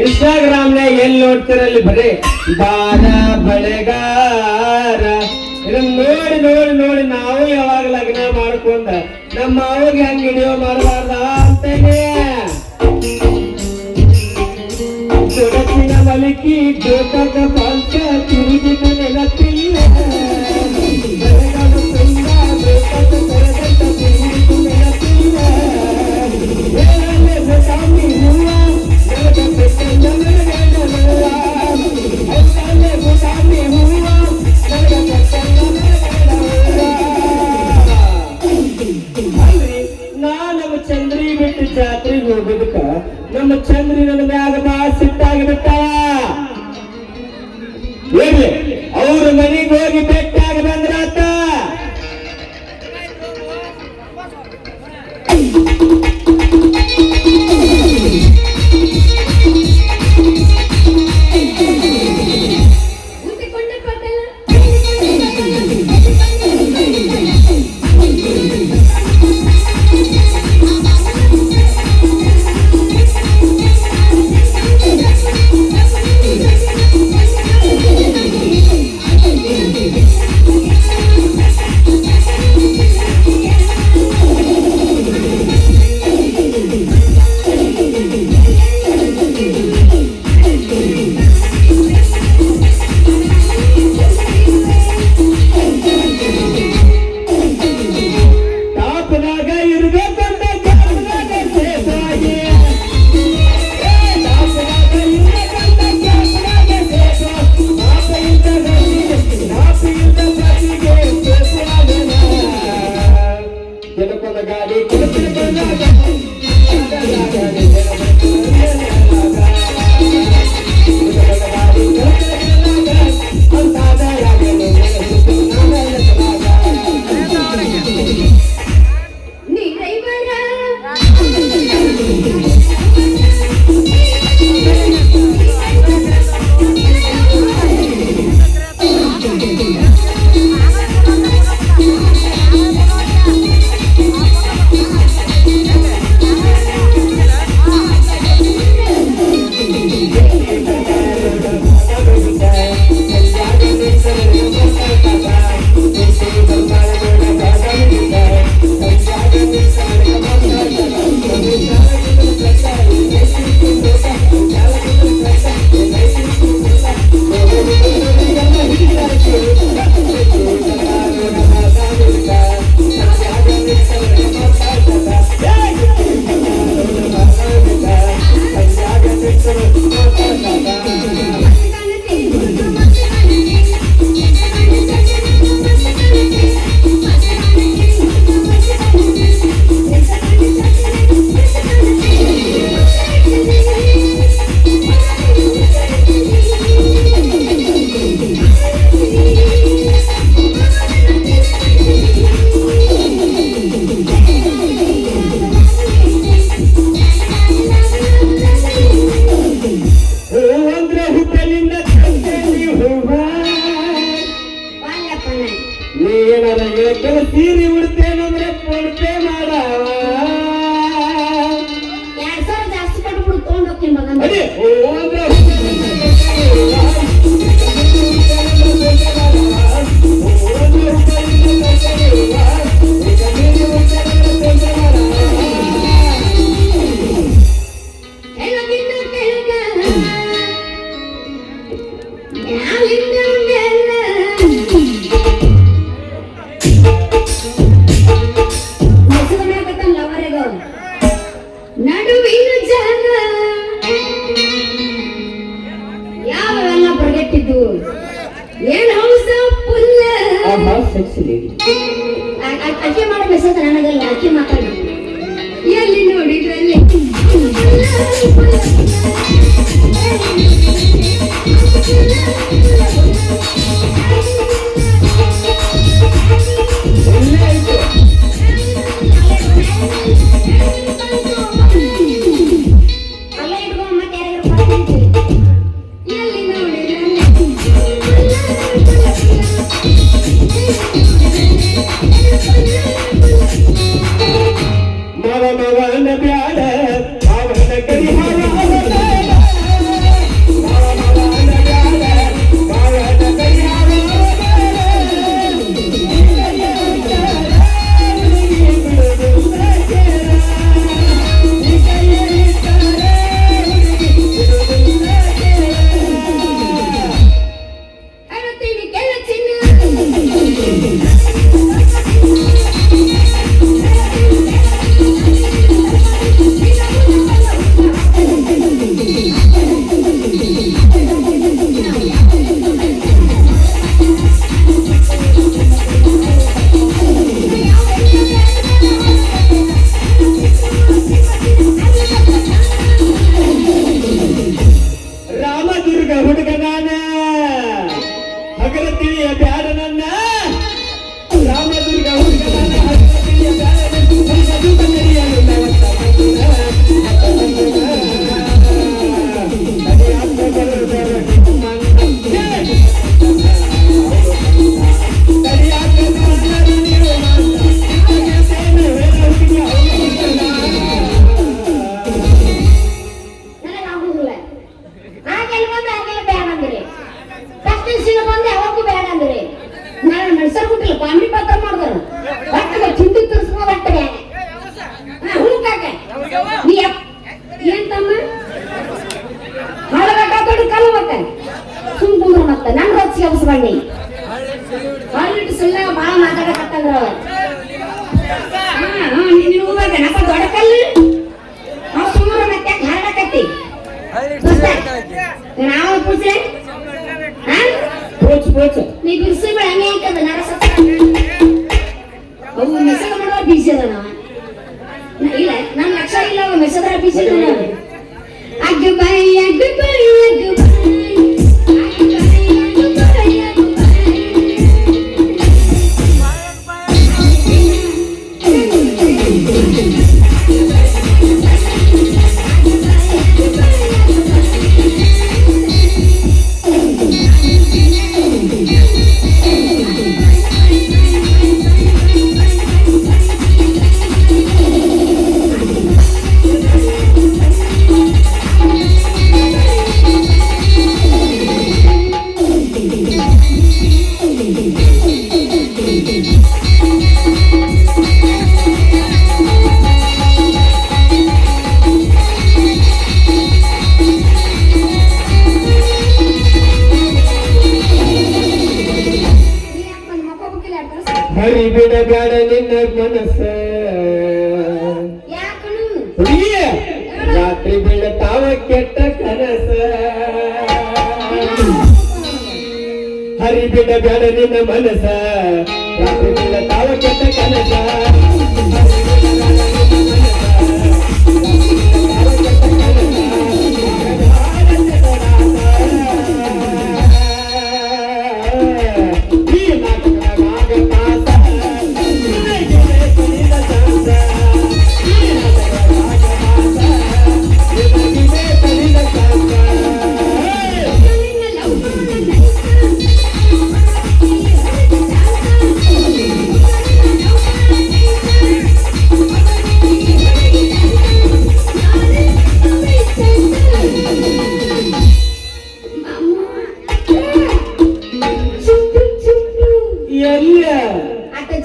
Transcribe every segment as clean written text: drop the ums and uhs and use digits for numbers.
ಇನ್ಸ್ಟಾಗ್ರಾಮ್ನಾಗ ಎಲ್ಲಿ ನೋಡ್ತಿರಲ್ಲಿ ಬರೀ ಬಾರ ಬಳೆಗಾರ ಇದನ್ನ ನೋಡಿ ನೋಡಿ ನೋಡಿ ನಾವು ಯಾವಾಗ ಲಗ್ನ ಮಾಡ್ಕೊಂಡ ನಮ್ಮ ಮಾವಿಗೆ ಹಂಗ ವಿಡಿಯೋ ಮಾಡಬಾರ್ದ ಅಂತೇನೆ ಜೊಡತಿನ ಮಲಿಕಿ ಜೋತಕ ಪಾಲ್ಕ ತಿರುಗಿನ ನೆನಪಿಲ್ಲ ಚಂದ್ರಿ ಬಿಟ್ಟು ಜಾತ್ರೆಗೆ ಹೋಗೋದಕ್ಕ ನಮ್ಮ ಚಂದ್ರಿ ನನ್ನ ಮ್ಯಾಗ ಬಾಳ ಸಿಟ್ಟಾಗಿ ಬಿಟ್ಟ ಅವ್ರ ಮನೆಗೆ ಹೋಗಿ ಬೆಟ್ಟಾಗಿ ಬಂದ್ರಾತ ಸೀರೆ ಉಡ್ತೇನಂದ್ರೆ ಕೊಡ್ತೇ ಮಾಡವ 2000 ಜಾಸ್ತಿ ಕೊಟ್ಟು ತಗೊಂಡ್ ಹೋಗ್ತೀನಿ ಮಗನ ನಡುವಿನ ಜಾಗ ಯಾವೆಲ್ಲ ಬರ್ಗೆಟ್ಟಿದ್ದು ಏನ್ ಹೌಸ ಪುಲ್ಲ ಅಕ್ಕಿ ಮಾಡೋ ಮೆಸೇಜ್ ನನಗಲ್ಲ ಅಕ್ಕಿ ಮಾತಾಡ ಎಲ್ಲಿ ನೋಡಿದ್ರಲ್ಲಿ ಮವ ಮವನ ಬ್ಯಾಡ ಅವನ ಕೈ ಹಾರ ತಮ್ಮ ಹಳಗಟ್ಟ ತೊಡಿ ಕಲ್ಲು ಮತ್ತೆ ಸುಮ್ ಕುಂದ್ರು ಮತ್ತೆ ನನ್ ರೊಚ್ಚಿಗೆ ಅಬಸ್ಬಣ್ಣಿ ಹಾಲಿಟ್ಟು ಸುಳ್ಳ ಬಾಳ ಮಾತಾಡಕತ್ತಂದ್ರ ಅವ ನೀನು ಹೋಗ ನಪ್ಪ ದೊಡ್ಡ ಕಲ್ಲು ನಾವು ಸುಮಾರು ಮತ್ತೆ ಹರಡಕತ್ತಿ ನಾವು ಪೂಜೆ ಪೋಚ್ ನೀ ಬಿರ್ಸಿ ಬೇಡ ಹಂಗೆ ಐತದ ನರಸತ್ತ ಅವು ಮೆಸಗ ಮಾಡುವ ಬೀಜ ಅದ ನಾವ ಇಲ್ಲ ನನ್ ಲಕ್ಷ ಇಲ್ಲ ಅವ ಮೆಸದ್ರ ಬೀಜ ಅಗ್ಗು ಬಾಯಿ ಅಗ್ಗು ಬಾಯಿ ಅಗ್ಗು ಹರಿ ಬಿಡ ಬ್ಯಾಡ ನಿನ್ನ ಮನಸ್ಸ ರಾತ್ರಿ ಬೀಳತಾವ ಕೆಟ್ಟ ಕನಸ ಹರಿ ಬಿಡ ಬ್ಯಾಡ ನಿನ್ನ ಮನಸ್ಸ ರಾತ್ರಿ ಬೀಳತಾವ ಕೆಟ್ಟ ಕನಸ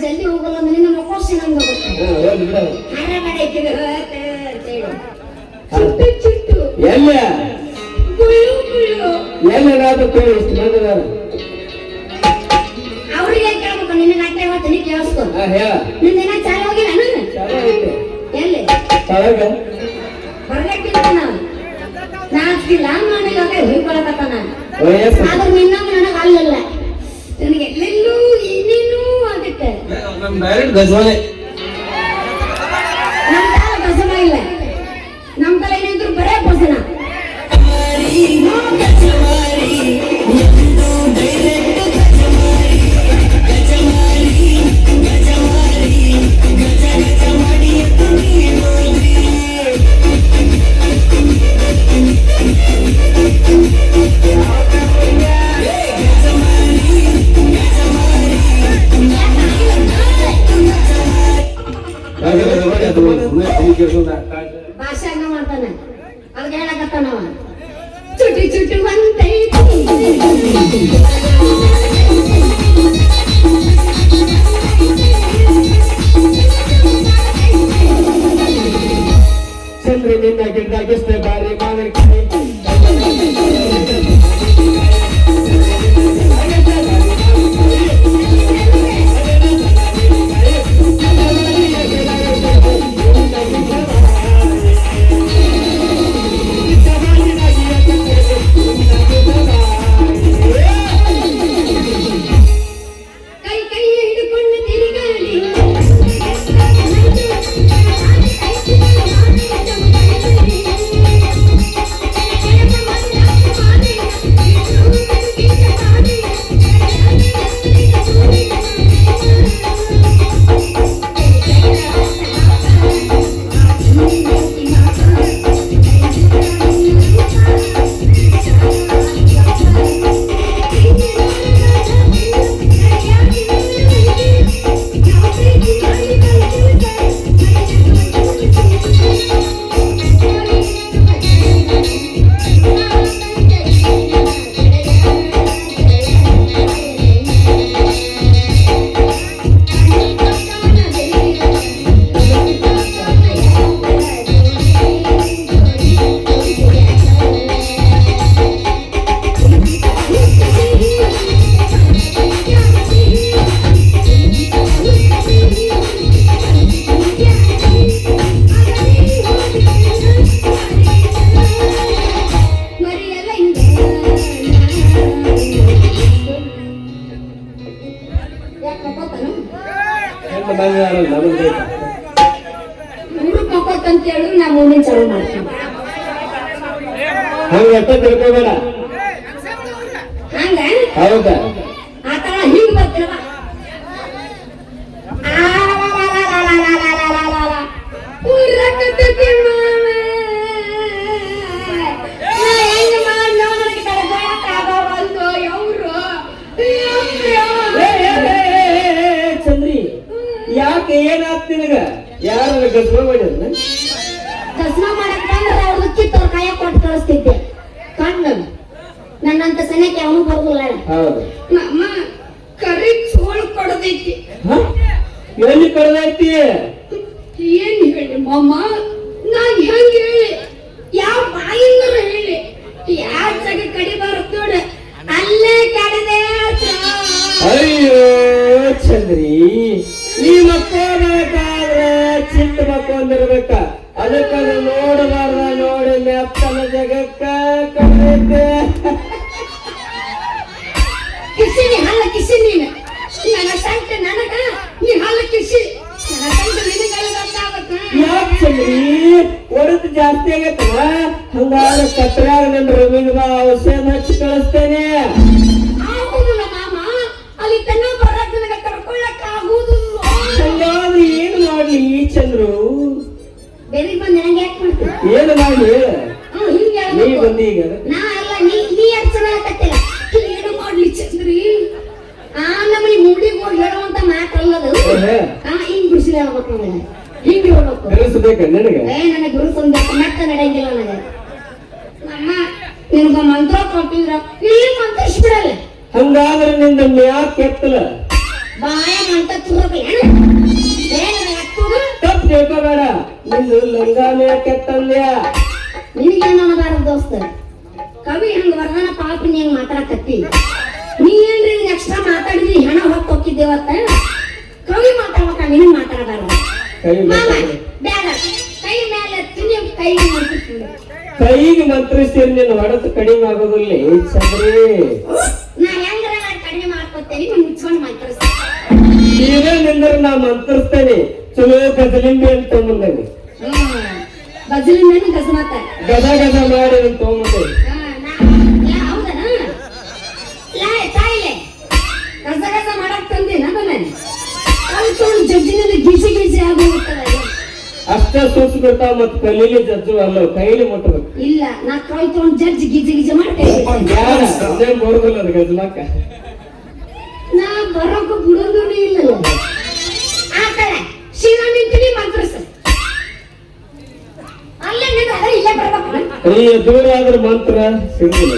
ಜಲ್ದಿ ಹೋಗಲ್ಲ ಮನೆ ಮಕ್ಕೋಸಿ ನಮ್ಗೆ ಚುಟ್ಟು ಚುಟ್ಟು ಎಲ್ಲ ಗುಳು ಗುಳು ಎಲ್ಲಾದ್ರೂ ಕೇಳಿ ಇಷ್ಟು ಮಂದಿ ಅವ್ರಿಗೆ ಕೇಳ್ಬೇಕು ನಿನ್ನ ನಾಟ್ಯ ಇವತ್ತು ನೀ ಕೇಳಿಸ್ಕೊ ಹೇಳ ನಿನ್ನೇನ ಚಾಲ ಹೋಗಿಲ್ಲ ನಾನು ಚಲೋ ಐತೆ ಎಲ್ಲಿ ಒಳಗ ಹೊರಗಟ್ಟಿಲ್ಲ ನಾವು ನಾಚಿಲ್ಲ ಮನೆಗೆ ಹೋಗ್ಕೊಳಕತ್ತ ನಾನು ವಯಸ್ಸು ಆದ್ರೆ ನಿನ್ನಂಗ ನನಗೆ ಅಲ್ಲಲ್ಲ ನನಗೆ ಎಲ್ಲೆಲ್ಲೂ ಏನೇನು ಆಗುತ್ತೆ ಡೈರೆಕ್ಟ್ ಗಜವಾನೆ ನಮ್ಮ ಕಾಲ ಬಸವ ಇಲ್ಲ ನಮ್ಮ ಕಾಲ ಏನಿದ್ರು ಬರೇ ಬಸನ ಭಾಷೆ ಹಂಗ ಮಾಡ್ತಾನೆ ಅದಕ್ಕೆ ಹೇಳಕತ್ತಾನವ ಚುಟಿ ಚುಟಿ ಚಂದ್ರ ನಿನ್ನ ಗಿಡ್ಡಾಗಿಷ್ಟೇ ಬಾರಿ ಮಾವಿನಕಾಯಿ ಹಂಗ ಅಷ್ಟ ತಿಳ್ಕೊಬೇಡ. ಹಂಗ ಹೌದಾ ಆತರ ಹಿಂಗ್ ಬರ್ತಿಲ್ವ ಚಂದ್ರಿ ಯಾಕೆ ಏನಾತ್ ನಿನಗ? ಯಾರ ಗದ್ಮ ಮಾಡ್ಯಾರ? ಕಸ್ಮ ಮಾಡಕ್ ಬಂದ್ರೆ ಅವ್ರದ್ದು ಕಿತ್ತವ್ರ ಕಾಯ ಕೊಟ್ಟು ಕಳಿಸ್ತಿದ್ದೆ ಕಣ್ಣು ನನ್ನಂತ ಸನಕ್ಕೆ ಅವನು ಬರುದಿಲ್ಲ. ಹೌದು ನಮ್ಮ ಕರಿ ಚೋಳು ಕೊಡದೈತಿ. ಎಲ್ಲಿ ಕಡ್ದೈತಿ? ಏನ್ ಹೇಳಿ ಮಾಮ, ನಾನ್ ಹೆಂಗ್ ಹೇಳಿ, ಯಾವ ಬಾಯಿಂದರ ಹೇಳಿ, ಯಾವ ಜಾಗ ಕಡಿಬಾರದು ನೋಡ ಅಲ್ಲೇ ಕಡಿದೆ. ಅಯ್ಯೋ ಚಂದ್ರಿ, ನೀ ಮಕ್ಕೋಬೇಕಾದ್ರೆ ಚಿಕ್ಕ ಮಕ್ಕೊಂದಿರ್ಬೇಕ. ಅದಕ್ಕದು ನೋಡಬಾರ್ದ, ನೋಡಿ ಮೆತ್ತನ ಜಗಕ್ಕ ಕಡಿದೈತೆ. ಕಿಸಿನಿ ಹಲ್ಲ ಕಿಸಿ ನೀನು ನನ್ನ ಸಂಟ ನನಗ ನೀ ಹಲ್ಲ ಕಿಸಿ ನನ್ನ ಸಂಟ ನಿನಗೆಲ್ಲ ಗೊತ್ತಾಗತ್ತ. ಯಾಕೆ ಚಂದ್ರಿ ಒಡತು ಜಾಸ್ತಿ ಆಗತ್ತವ? ಹಂಗಾದ್ರೆ ಕತ್ರಾಗ ನನ್ನ ರಮಿಗೆ ಔಷಧ ಹಚ್ಚಿ ಕಳಿಸ್ತೇನೆ. ಆಗುದಿಲ್ಲ ಮಾಮ, ಅಲ್ಲಿ ತನ್ನ ಬರಕ್ ನನಗೆ ಕರ್ಕೊಳ್ಳಕ್ ಆಗುದಿಲ್ಲ. ಹಂಗಾದ್ರೆ ಏನು ಮಾಡ್ಲಿ ಚಂದ್ರು? ಬೆಳಿಗ್ಗೆ ಬಂದು ನನಗೆ ಯಾಕೆ ಮಾಡ್ತೀನಿ? ಏನು ಮಾಡ್ಲಿ? ಹಿಂಗೆ ನೀ ಬಂದಿ ಈಗ ನಾ ಎಲ್ಲ ನೀ ಯಾಕೆ ಚೆನ್ನಾಗತ್ತಿಲ್ಲ ಏನು ಮಾಡ್ಲಿ ಚಂದ್ರಿ? ನಮ್ಮಲ್ಲಿ ಮೂಡಿಗೆ ಹೋಗಿ ಹೇಳುವಂತ ಮಾತಲ್ಲದು. ಹಿಂಗ್ ಬಿಡಿಸಿಲ್ಲ ಹೇಳ್ಬೇಕು ನಮಗೆ, ಹಿಂಗೆ ಹೇಳ್ಬೇಕು. ಕಲಿಸ್ಬೇಕ ನನಗೆ? ನನಗೆ ಗುರುಸಂಬೇಕು ಮೆಟ್ಟ ನಡೆಯಂಗಿಲ್ಲ ನನಗೆ. ನಮ್ಮ ನಿನ್ಗ ಮಂತ್ರ ಕೊಟ್ಟಿದ್ರ ಇಲ್ಲಿ ಮಂತ್ರಿಸ್ಬಿಡಲ್ಲ. ಹಂಗಾದ್ರೆ ನಿಂದ ಮ್ಯಾಕ್ ಕೆತ್ತಲ ಬಾಯ ಮಂತ ತುರ್ಬೇಕು ತಪ್ಪು ತಿಳ್ಕೋಬೇಡ. ನಿಂದು ಲಂಗ ಮ್ಯಾಕ್ ಕೆತ್ತಂದ್ಯ. ನಿನಗೇನು ಅನ್ನಬಾರದು ದೋಸ್ತ. ಕವಿ ಹಂಗ ವರದಾನ ಪಾಪಿನಿ ಹೆಂಗ್ ಮಾತಾಡಕತ್ತಿ. ನೀ ಏನ್ರಿ ಎಕ್ಸ್ಟ್ರಾ ಮಾತಾಡಿದ್ರಿ ಹಣ ಹೊತ್ತು ಹೋಗಿದ್ದೇವತ್ತ. ಕವಿ ಮಾತಾಡ್ಬೇಕ, ನಿನಗ್ ಮಾತಾಡಬಾರ್ದು. ಮಾಮ ಬ್ಯಾಡ, ಕೈ ಮೇಲೆ ತಿನ್ನಿ ಕೈಗೆ ಮಂತ್ರಿಸ್ತೀನಿ. ಕೈಗೆ ಮಂತ್ರಿಸ್ತೀರಿ, ನಿನ್ನ ಹೊಡೆದು ಕಡಿಮೆ ಆಗೋದಿಲ್ಲ ಚಂದ್ರಿ. ನಾ ಹೆಂಗ್ರ ಕಡಿಮೆ ಮಾಡ್ಕೊತೇನೆ, ನೀವು ಮುಚ್ಕೊಂಡು ಮಂತ್ರಿಸ್ತೀನಿ. ನೀವೇ ನಿಂದ್ರೆ ನಾ ಮಂತ್ರಿಸ್ತೇನೆ. ಚಲೋ ಗಜಲಿಂಬೆ ಅಂತ ತಗೊಂಬಂದೇನೆ. ಬಜಲಿಂದೇನು ಗಜಮತ್ತ ಗಜ ಗಜ ಮಾಡಿ ಅಂತ ತಗೊಂಬಂದೇನೆ. ಹೌದನ ತಾಯಿಲೆ ಗಜ ಗಜ ಮಾಡಕ್ ತಂದೇನ ನಾನು ಕಲ್ತ್ಕೊಂಡು ಜಡ್ಜಿನಲ್ಲಿ ಗಿಜಿ ಗಿಜಿ ಆಗೋಗ್ಬಿಡ್ತದ. ಅಷ್ಟ ಸೂಚ್ ಬಿಡ್ತಾವ ಮತ್ ಕಲೀಲಿ ಜಜ್ಜು ಅಲ್ಲ, ಕೈಲಿ ಮುಟ್ಟಬೇಕು. ಇಲ್ಲ ನಾ ಕಲ್ತ್ಕೊಂಡು ಜಡ್ಜ್ ಗಿಜಿ ಗಿಜಿ ಮಾಡ್ತೇನೆ. ಬರುದಿಲ್ಲ ಅದು ಗಜಲಕ್ಕ. ನಾ ಬರೋಕ ಬಿಡೋದು ಇಲ್ಲ. ಆತರ ಶಿವ ನಿಂತೀನಿ ಮಂತ್ರಸ ಅಲ್ಲೇ ನಿಂತ ಅದ್ರ ಇಲ್ಲೇ ಬರ್ಬೇಕು. ಈ ದೂರ ಆದ್ರ ಮಂತ್ರ ಸಿಗುದಿಲ್ಲ.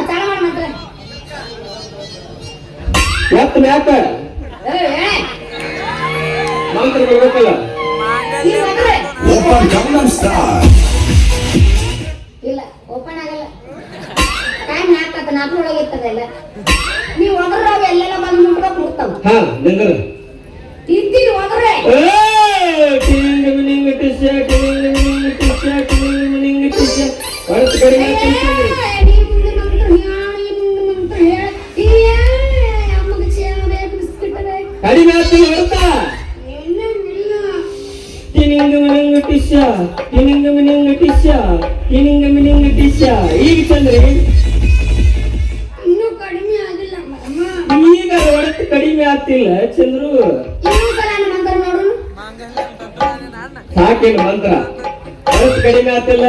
ಚಾಲ ಮಾಡ ಮಂತ್ರ ಎತ್ತ ಮ್ಯಾಕ ಮಂತ್ರ ಬರ್ಬೇಕಲ್ಲ. ಇಲ್ಲ ಓಪನ್ ಆಗಲ್ಲ, ಟೈಮ್ ಹಾಕತ್ತ ನಾಲ್ಕರೊಳಗೆ ಇರ್ತದಲ್ಲ. ನೀವು ಒದರ್ರಾಗ ಎಲ್ಲೆಲ್ಲ ಬಂದು ಮುಟ್ಬೇಕು ಮುಟ್ತಾವ. ಹಾ ನಿಂದ್ರ ಇದ್ದೀರಿ ಒದ್ರೆ ಟಿಂಗ್ ಮಿನಿಂಗ್ ಟಿಶ ಟಿಂಗ್ ಮಿನಿಂಗ್ ಟಿಶ ಟಿಂಗ್ ಮಿನಿಂಗ್ ಟಿಶ ಹೊರತು ಕಡಿಮೆ ಕಡಿಮೆ ಆಗ್ತಿಲ್ಲ ಹೊರತಾ. ಟಿನಿಂಗ್ ಮಿನಿಂಗ್ ಟಿಶ ಟಿನಿಂಗ್ ಮಿನಿಂಗ್ ಟಿಶ ಟಿನಿಂಗ್ ಮಿನಿಂಗ್ ಟಿಶ. ಈಗ ಚಂದ್ರಿ ಇನ್ನೂ ಕಡಿಮೆ ಆಗಿಲ್ಲ. ಈಗ ಹೊರತು ಕಡಿಮೆ ಆಗ್ತಿಲ್ಲ ಚಂದ್ರು. ಮಂತ್ರ ನೋಡು ಸಾಕೇನು ಮಂತ್ರ ಹೊರತು ಕಡಿಮೆ ಆಗ್ತಿಲ್ಲ.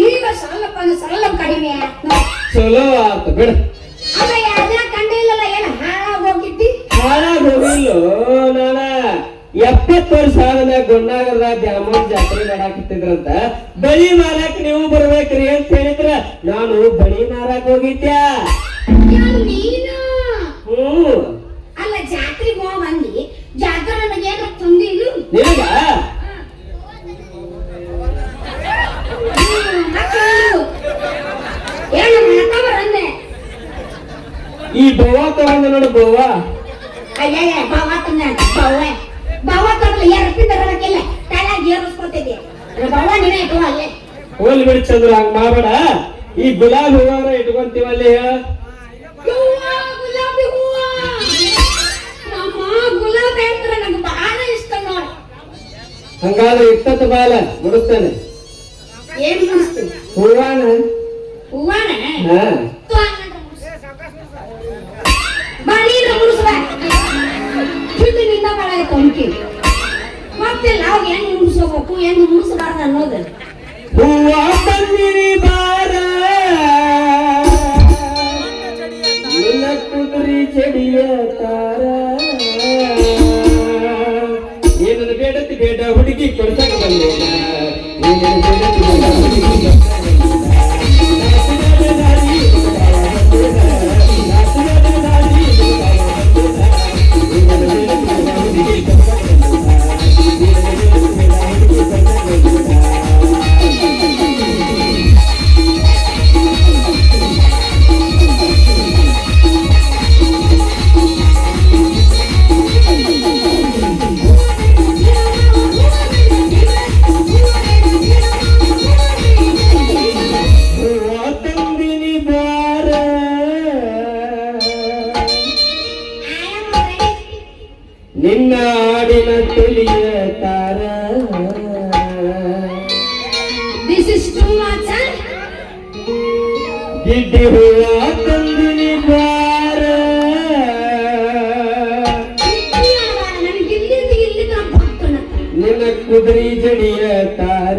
ಈಗ ಸ್ವಲ್ಪ ಕಡಿಮೆ ಚಲೋ ಆತ ಬಿಡ. ಅಲ್ಲ ಯಾವ್ದೇ ಕಂಡೇ ಇಲ್ಲಲ್ಲ, ಏನು ಹಾಳಾಗಿ ಹೋಗಿದ್ದಿ? ಹಾಳಾಗಿ ಹೋಗಿಲ್ಲೋ. ನಾನ 70 ವರ್ಷ ಆದ್ಮ್ಯಾಗ ಗುಂಡಾಗದ ದ್ಯಾಮವ್ವ ಜಾತ್ರೆ ಮಾಡಾಕತ್ತಿದ್ರಂತ. ಬಳಿ ಮಾರಾಕ್ ನೀವು ಬರ್ಬೇಕ್ರಿ ಅಂತ ಹೇಳಿದ್ರ ನಾನು ಬಳಿ ಮಾರಾಕ್ ಹೋಗಿದ್ದೆ. ನೀನು ಅಲ್ಲ ಜಾತ್ರೆಗೆ ಹೋಗ್ ಬಂದಿ, ಜಾತ್ರೆ ನನಗೇನ ತಂದಿಲ್ಲ ನಿನಗ. ಏನು ಮಾತಾವರಂದೆ ಈ ಬೋವಾ ತಗೊಂಡ ನೋಡು ಬೋವಾ. ಅಯ್ಯ ಬಾವ ತಂದ ಬಾವ ತಗೊಳ್ಳ ಯಾರಪ್ಪಿಂದ ಬರಕ್ಕಿಲ್ಲ, ತಲೆಗೆ ಏರಿಸ್ಕೊತಿದ್ದೆ ಬಾವ ನೀನೇ ಇಟ್ಟು ಅಲ್ಲೇ. ಹೋಲ್ ಬಿಡಿ ಚಂದ್ರ, ಹಂಗ ಮಾಡಬೇಡ. ಈ ಗುಲಾಬಿ ಹೂವಾರ ಇಟ್ಕೊಂತೀವಲ್ಲಿ. ಗುಲಾಬಿ ಹೂವ ನಮ್ಮ ಗುಲಾಬಿ ಅಂದ್ರೆ ನಂಗೆ ಬಹಳ ಇಷ್ಟ ನೋಡ. ಹಂಗಾದ್ರೆ ಇಪ್ಪತ್ತು ಬಾಲ ಮುಡಿಸ್ತೇನೆ. ಏನ್ ಮುಗಿಸ್ತೀವಿ? ಹೂವಾನ ಹೂವಾನ ಹಾ ಬಾ ನೀನು ಮುಗಿಸ್ಬ. ನಿಂದ ಬಾಳ ಆಯ್ತು ಅಂಕಿ ಗೊತ್ತಿಲ್ಲ ಅವಾಗ ಹೆಂಗ್ ಮುಗಿಸ್ಕೋಬೇಕು ಹೆಂಗ್ ಮುಗಿಸ್ಬಾರ್ದು ಅನ್ನೋದು. ಹೂವ ಬಂದಿರಿ ಬಾರ ನಿನ್ನ ಕುದುರಿ ಚಡಿಯ ತಾರ ಏನನ್ನು ಬೇಡತಿ ಬೇಡ ಹುಡುಗಿ ಕೊಡ್ಸಕ ಬಂದೆ ನಿನ್ನ ಆಡಿನ ತಿಳಿಯ ತಾರ ದಿಸ್ ಇಸ್ ಟು ಮಚ್. ಗಿಡ್ಡಿ ಹೂವ ತಂದಿನಿ ಬಾರ ನನಗೆ ಇಲ್ಲಿ ನಿನ್ನ ಕುದುರಿ ಜಡಿಯ ತಾರ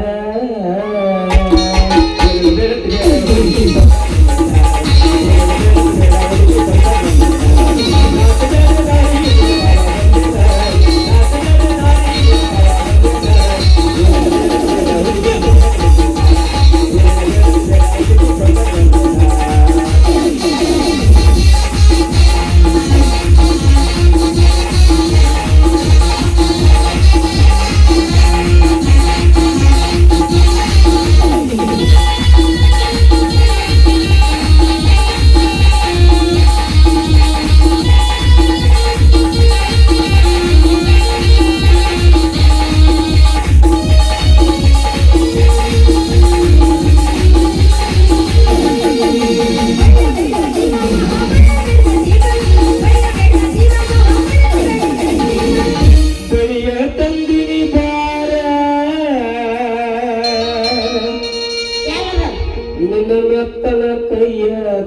ರತ್ತನ ಕೈಯ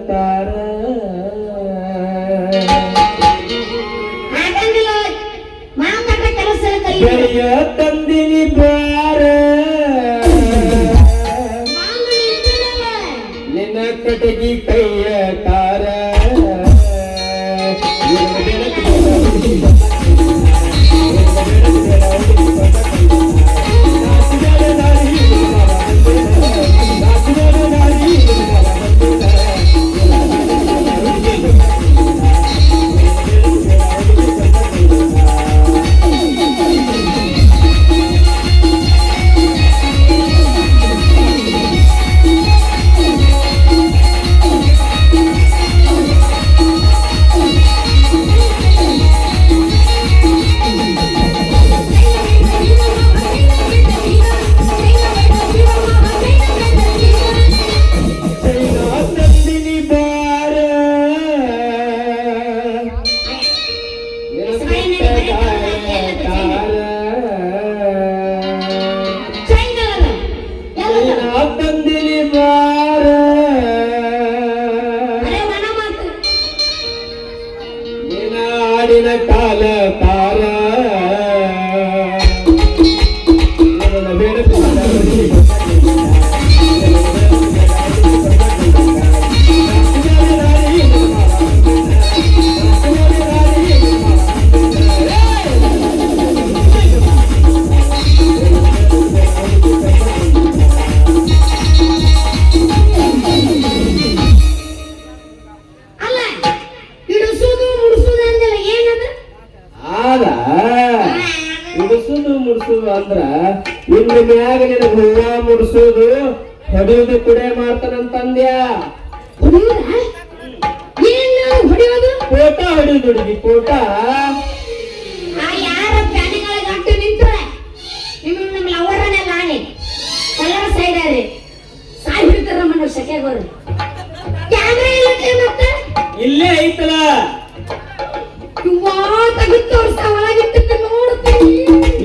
ತಾರ ಕೈಯ ತಂದಿನಿ ಬಾರ ನಿನ್ನ ಕಟಗಿ ಕೈಯ ತಾರ ಆಡಿನ ಕಾಲ ತಾರ ಮುಡಿಸುದು ಮುಡಿಸುದು ಅಂದ್ರ ಇನ್ನು ಮ್ಯಾಗ ನಿನ ಹೂವ ಮುಡಿಸುದು ಹೊಡೆಯುದು ಕುಡೆ ಮಾಡ್ತಾನಂತಂದ್ಯಾ. ಫೋಟೋ ಹೊಡೆಯುದು ಹುಡುಗಿ ಫೋಟೋ ಯಾರ ಪ್ರಾಣಿಗಳ ಗಂಟು ನಿಂತ್ರೆ ನಿಮ್ಮ ಲವರನೇ ನಾನೇ ಕಲರ ಸೈಡ್ ಅಲ್ಲಿ ಸಾಯ್ ಬಿಡ್ತಾರ ಮನುಷ್ಯ ಕೆಗೋರು ಕ್ಯಾಮ್ರಾ ಇಲ್ಲ ಮತ್ತೆ ಇಲ್ಲೇ ಐತಲ್ಲ ಇವ್ವಾ ತೆಗೆದು ತೋರ್ಸ ಒಳಗಿಟ್ಟು ನೋಡ್ತೀನಿ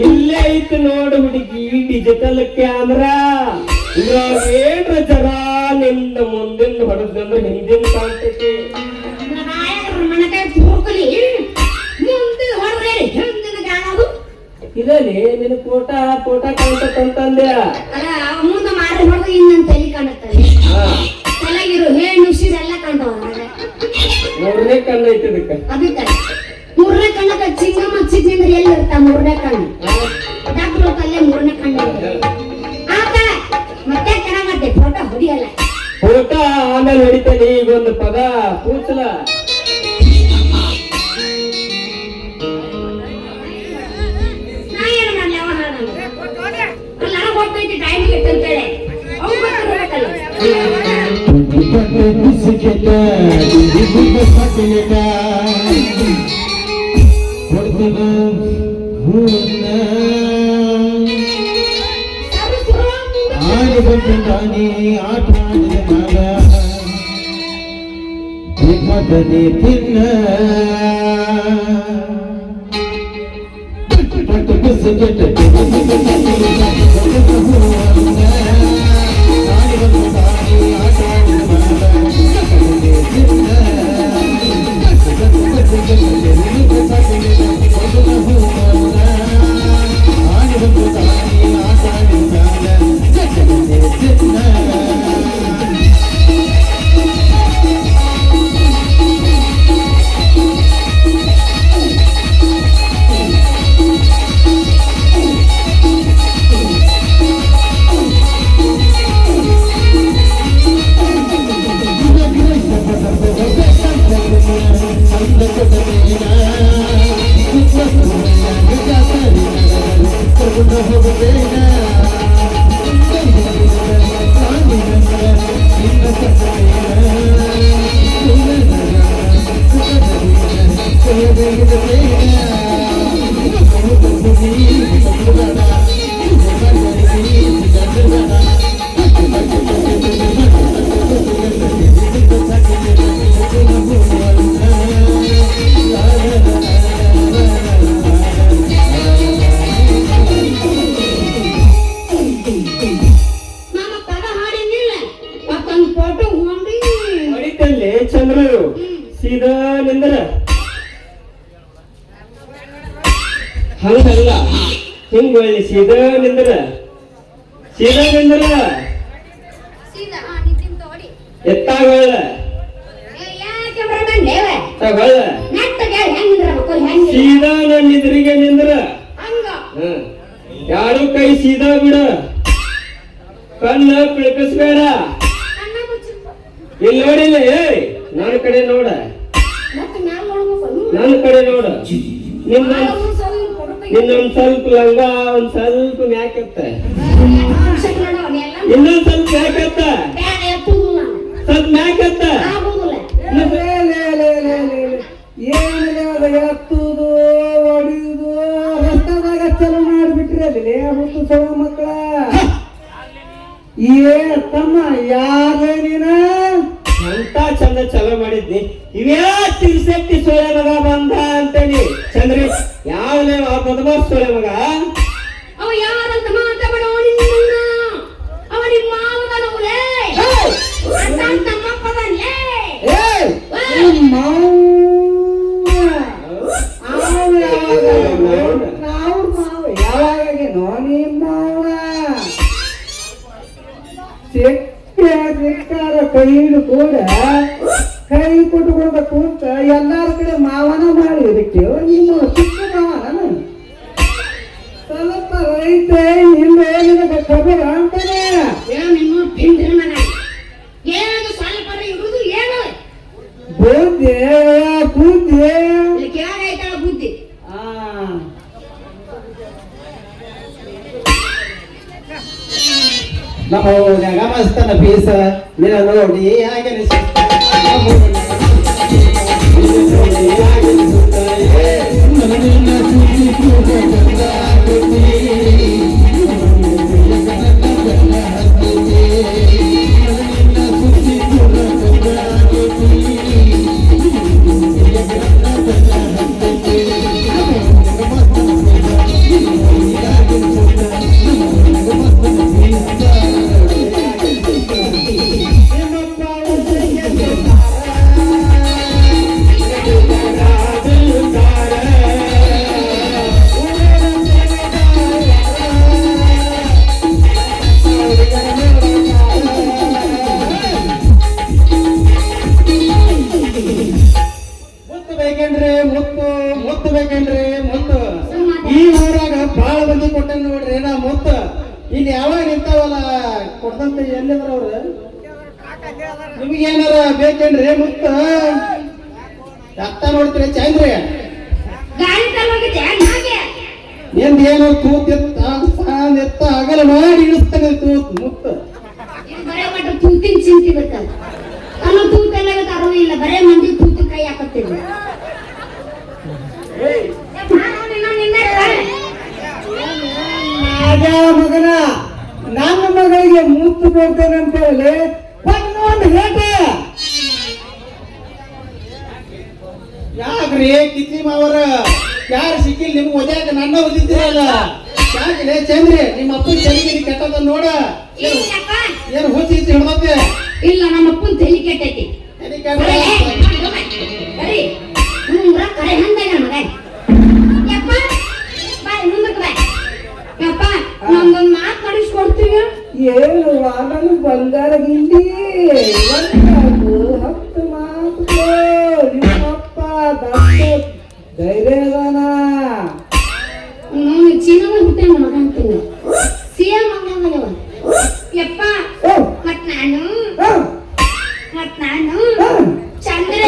ಇಲ್ಲೇ ಐತಿ ಐತಿ ನೋಡು ಹುಡುಗಿ ಡಿಜಿಟಲ್ ಕ್ಯಾಮ್ರಾ ಇದ್ರಾಗ ಏನ್ರ ಜರ ನಿಂದ ಮುಂದಿನ ಹೊಡೆದಂದ್ರೆ ಹಿಂದಿನ ಕಾಣ್ತೈತಿ ಇದಲ್ಲಿ ನಿನ್ನ ಫೋಟೋ ಕಾಣ್ತಂತಂದ್ಯ ಮುಂದೆ ಮಾರಿ ಹೊಡೆದು ಇನ್ನೊಂದು ತಲೆ ಕಾಣುತ್ತದೆ ತಲೆಗಿರು ಹೇಳು ಎಲ್ಲ ಕಾಣ್ತಾವ ಮೂರನೇ ಕಣ್ಣು ಐತಿ ಇದಕ್ಕ ಅದಕ್ಕೆ ಮೂರನೇ ಕಣ್ಣಕ್ಕೆ ಚಿಂಗಮ್ಮ ಚಿಂಗ್ರಿ ಎಲ್ಲಿ ಇರ್ತಾ ಮೂರನೇ ಕಣ್ಣು ಡಾಕ್ಟರ್ ತಲೆ ಮೂರನೇ ಕಣ್ಣು ಆತ ಮತ್ತೆ ಕೆಳಗತ್ತೆ ಫೋಟೋ ಹೊಡಿಯಲ್ಲ ಫೋಟೋ ಆಮೇಲೆ ಹೊಡಿತೇನೆ ಈಗ ಒಂದು ಪದ ಕೂಚಲ ನಾ ಏನು ಮಾಡ್ಲಿ ಅವ ಹಾಡಲ್ಲ ನನಗೆ ಗೊತ್ತೈತಿ ಟೈಮಿಗೆ ಅಂತೇಳಿ ಅವ್ನು ಗೊತ್ತಿರ್ಬೇಕಲ್ಲ ಹೊಡಿತಲ್ಲಿ ಚಂದ್ರು ಸೀದಾ ನಿಂದ್ರ ಹಂಗಲ್ಲ ಹಿಂಗ ಒಳ್ಳೆ ಸೀದಾ ನಿಂದ್ರ ಎತ್ತಾಗೊಳ್ಳ ತಗೊಳ್ಳ ಸೀದಾ ನನ್ನ ಎದುರಿಗೆ ನಿಂದ್ರ ಯಾರು ಕೈ ಸೀದಾ ಬಿಡ ಕಣ್ಣ ಪಿಳಕಿಸ್ಬೇಡ ಇಲ್ಲಿ ನೋಡಿಲ್ಲ ಏಯ್ ನನ್ನ ಕಡೆ ನೋಡ ನನ್ನ ಕಡೆ ನೋಡ ಇನ್ನೊಂದ್ ಸ್ವಲ್ಪ ಲಂಗ ಒಂದ್ ಸ್ವಲ್ಪ ಮ್ಯಾಕತ್ತ ಇನ್ನೊಂದ್ ಸ್ವಲ್ಪ ಮ್ಯಾಕತ್ತ ಸ್ವಲ್ಪ ಮ್ಯಾಕತ್ತ ಏನಿಲ್ಲ ಎತ್ತುದು ಹೊಡಿಯುದು ರಸ್ತೆದಾಗ ಚಲೋ ಮಾಡಿಬಿಟ್ರಿ ಅಲ್ಲಿ ಹುಟ್ಟು ಸವ ಮಕ್ಕಳ ಏ ತಮ್ಮ ಯಾರೇ ನೀನ ಅಂತ ಚಂದ ಚಲೋ ಮಾಡಿದ್ನಿ ಇವೇ ತಿರ್ಸೆಟ್ಟಿ ಸೊಳೆ ಮಗ ಬಂದ ಅಂತೇಳಿ ಚಂದ್ರಿ ಯಾವಲೇ ಆ ಬದಮಾಸ್ ಸೊಳೆ ಮಗ ಅವ ಯಾರಂತ ಮಾತಾಡೋ ಅವ ನಿಮ್ಮ ಮಾವದನವಲೇ ಅಂತ ಮಪ್ಪದನ್ಲೇ ಯಾವಾಗೇನೋ ನಿಮ್ಮ ಕೈ ಕೂಡ ಕೈ ಕೊಟ್ಟುಕೊಂಡ ಕೂತ ಎಲ್ಲಾರ ಕಡೆ ಮಾವನ ಮಾಡಿ ಇದಕ್ಕೆ ನಿಮ್ಮ ಚಿಕ್ಕ ಮಾವನ ಸ್ವಲ್ಪ ರೈತ ಹಿಂದೆ ಏನಿದೆ ಕಬೀರ ಅಂತಾನೆ ನಿಮ್ಮ ಪಿಂಡ್ರ ಮನ ಏನದು ಸ್ವಲ್ಪ ಇರುವುದು ಏನು ಬುದ್ಧಿ ಬುದ್ಧಿ ಕೇಳಾಗೈತಳ ಬುದ್ಧಿ ನಮ್ಮ ಊರಾಗ ಮಸ್ತನ ಪೀಸ ನಿನ್ನ ನೋಡಿ ಹಾಗೆ ಇಲ್ಲಿ ಯಾವಾಗ ನಿಂತಾವಲ್ಲ ಕೊಡ್ದಂತ ಎಲ್ಲಿದ್ರ ಅವ್ರು ನಿಮಗೇನಾರ ಬೇಕೇನ್ರಿ ಮುತ್ತ ರಕ್ತ ನೋಡ್ತೀರಿ ಚಂದ್ರಿ ಗಾಳಿ ತಲೋಗಿದೆ ಹಾಗೆ ಏನ್ ಏನೋ ತೂತ್ ಎತ್ತ ಅಗಲ ಮಾಡಿ ಇಳಿಸ್ತಾನೆ ತೂತ್ ಮುತ್ತ ಇದು ಬರೇ ಮಟ್ಟ ತೂತಿನ ಚಿಂತಿ ಬರ್ತದೆ ತನ್ನ ತೂತೆಲ್ಲ ಅರಿವು ಇಲ್ಲ ಬರೇ ಮಂದಿ ತೂತು ಕೈ ಹಾಕತ್ತಿಲ್ಲ ಮಗನ ನನ್ನ ಮಗಳಿಗೆ ಮುತ್ತು ಕೊಡ್ತೇನೆ ಅಂತ ಹೇಳಿ ಒಂದು ಹೇಟ ಯಾಕ್ರಿ ಕಿತ್ಲಿ ಮಾವರ ಯಾರು ಸಿಕ್ಕಿಲ್ಲ ನಿಮ್ಗೆ ಒದ್ಯಾಕ ನನ್ನ ಒದಿದ್ದೀರಲ್ಲ ಯಾಕೆ ಚಂದ್ರಿ ನಿಮ್ಮ ಅಪ್ಪನ ಚಲಿಗಿರಿ ಕೆಟ್ಟದ ನೋಡ ಏನು ಹುಚ್ಚಿ ಹಿಡ್ದತ್ತೆ ಇಲ್ಲ ನಮ್ಮ ಅಪ್ಪನ ತಲೆ ಕೆಟ್ಟೈತಿ ಕರೆ ಹಂದಾಗ ಮಗ ಯಪ್ಪ ಬಾಯ್ ಮುಂದಕ್ಕೆ ಬಾಯ್ ಯಪ್ಪ ನಮ್ದೊಂದು ಮಾತು ನಡೆಸ್ಕೊಡ್ತೀವಿ ಏನು ವಾಗಲು ಬಂಗಾರ ಗಿಂಡಿ ಹತ್ತು ಮಾತು ನಿಮ್ಮಪ್ಪ ಧೈರ್ಯದಾನ ನಾನು ಚೀನಾದ ಹುಟ್ಟೆ ಮಗ ಅಂತೀನಿ ಸಿಎಂ ಮಗ ಯಪ್ಪ ಮತ್ ನಾನು ಚಂದ್ರ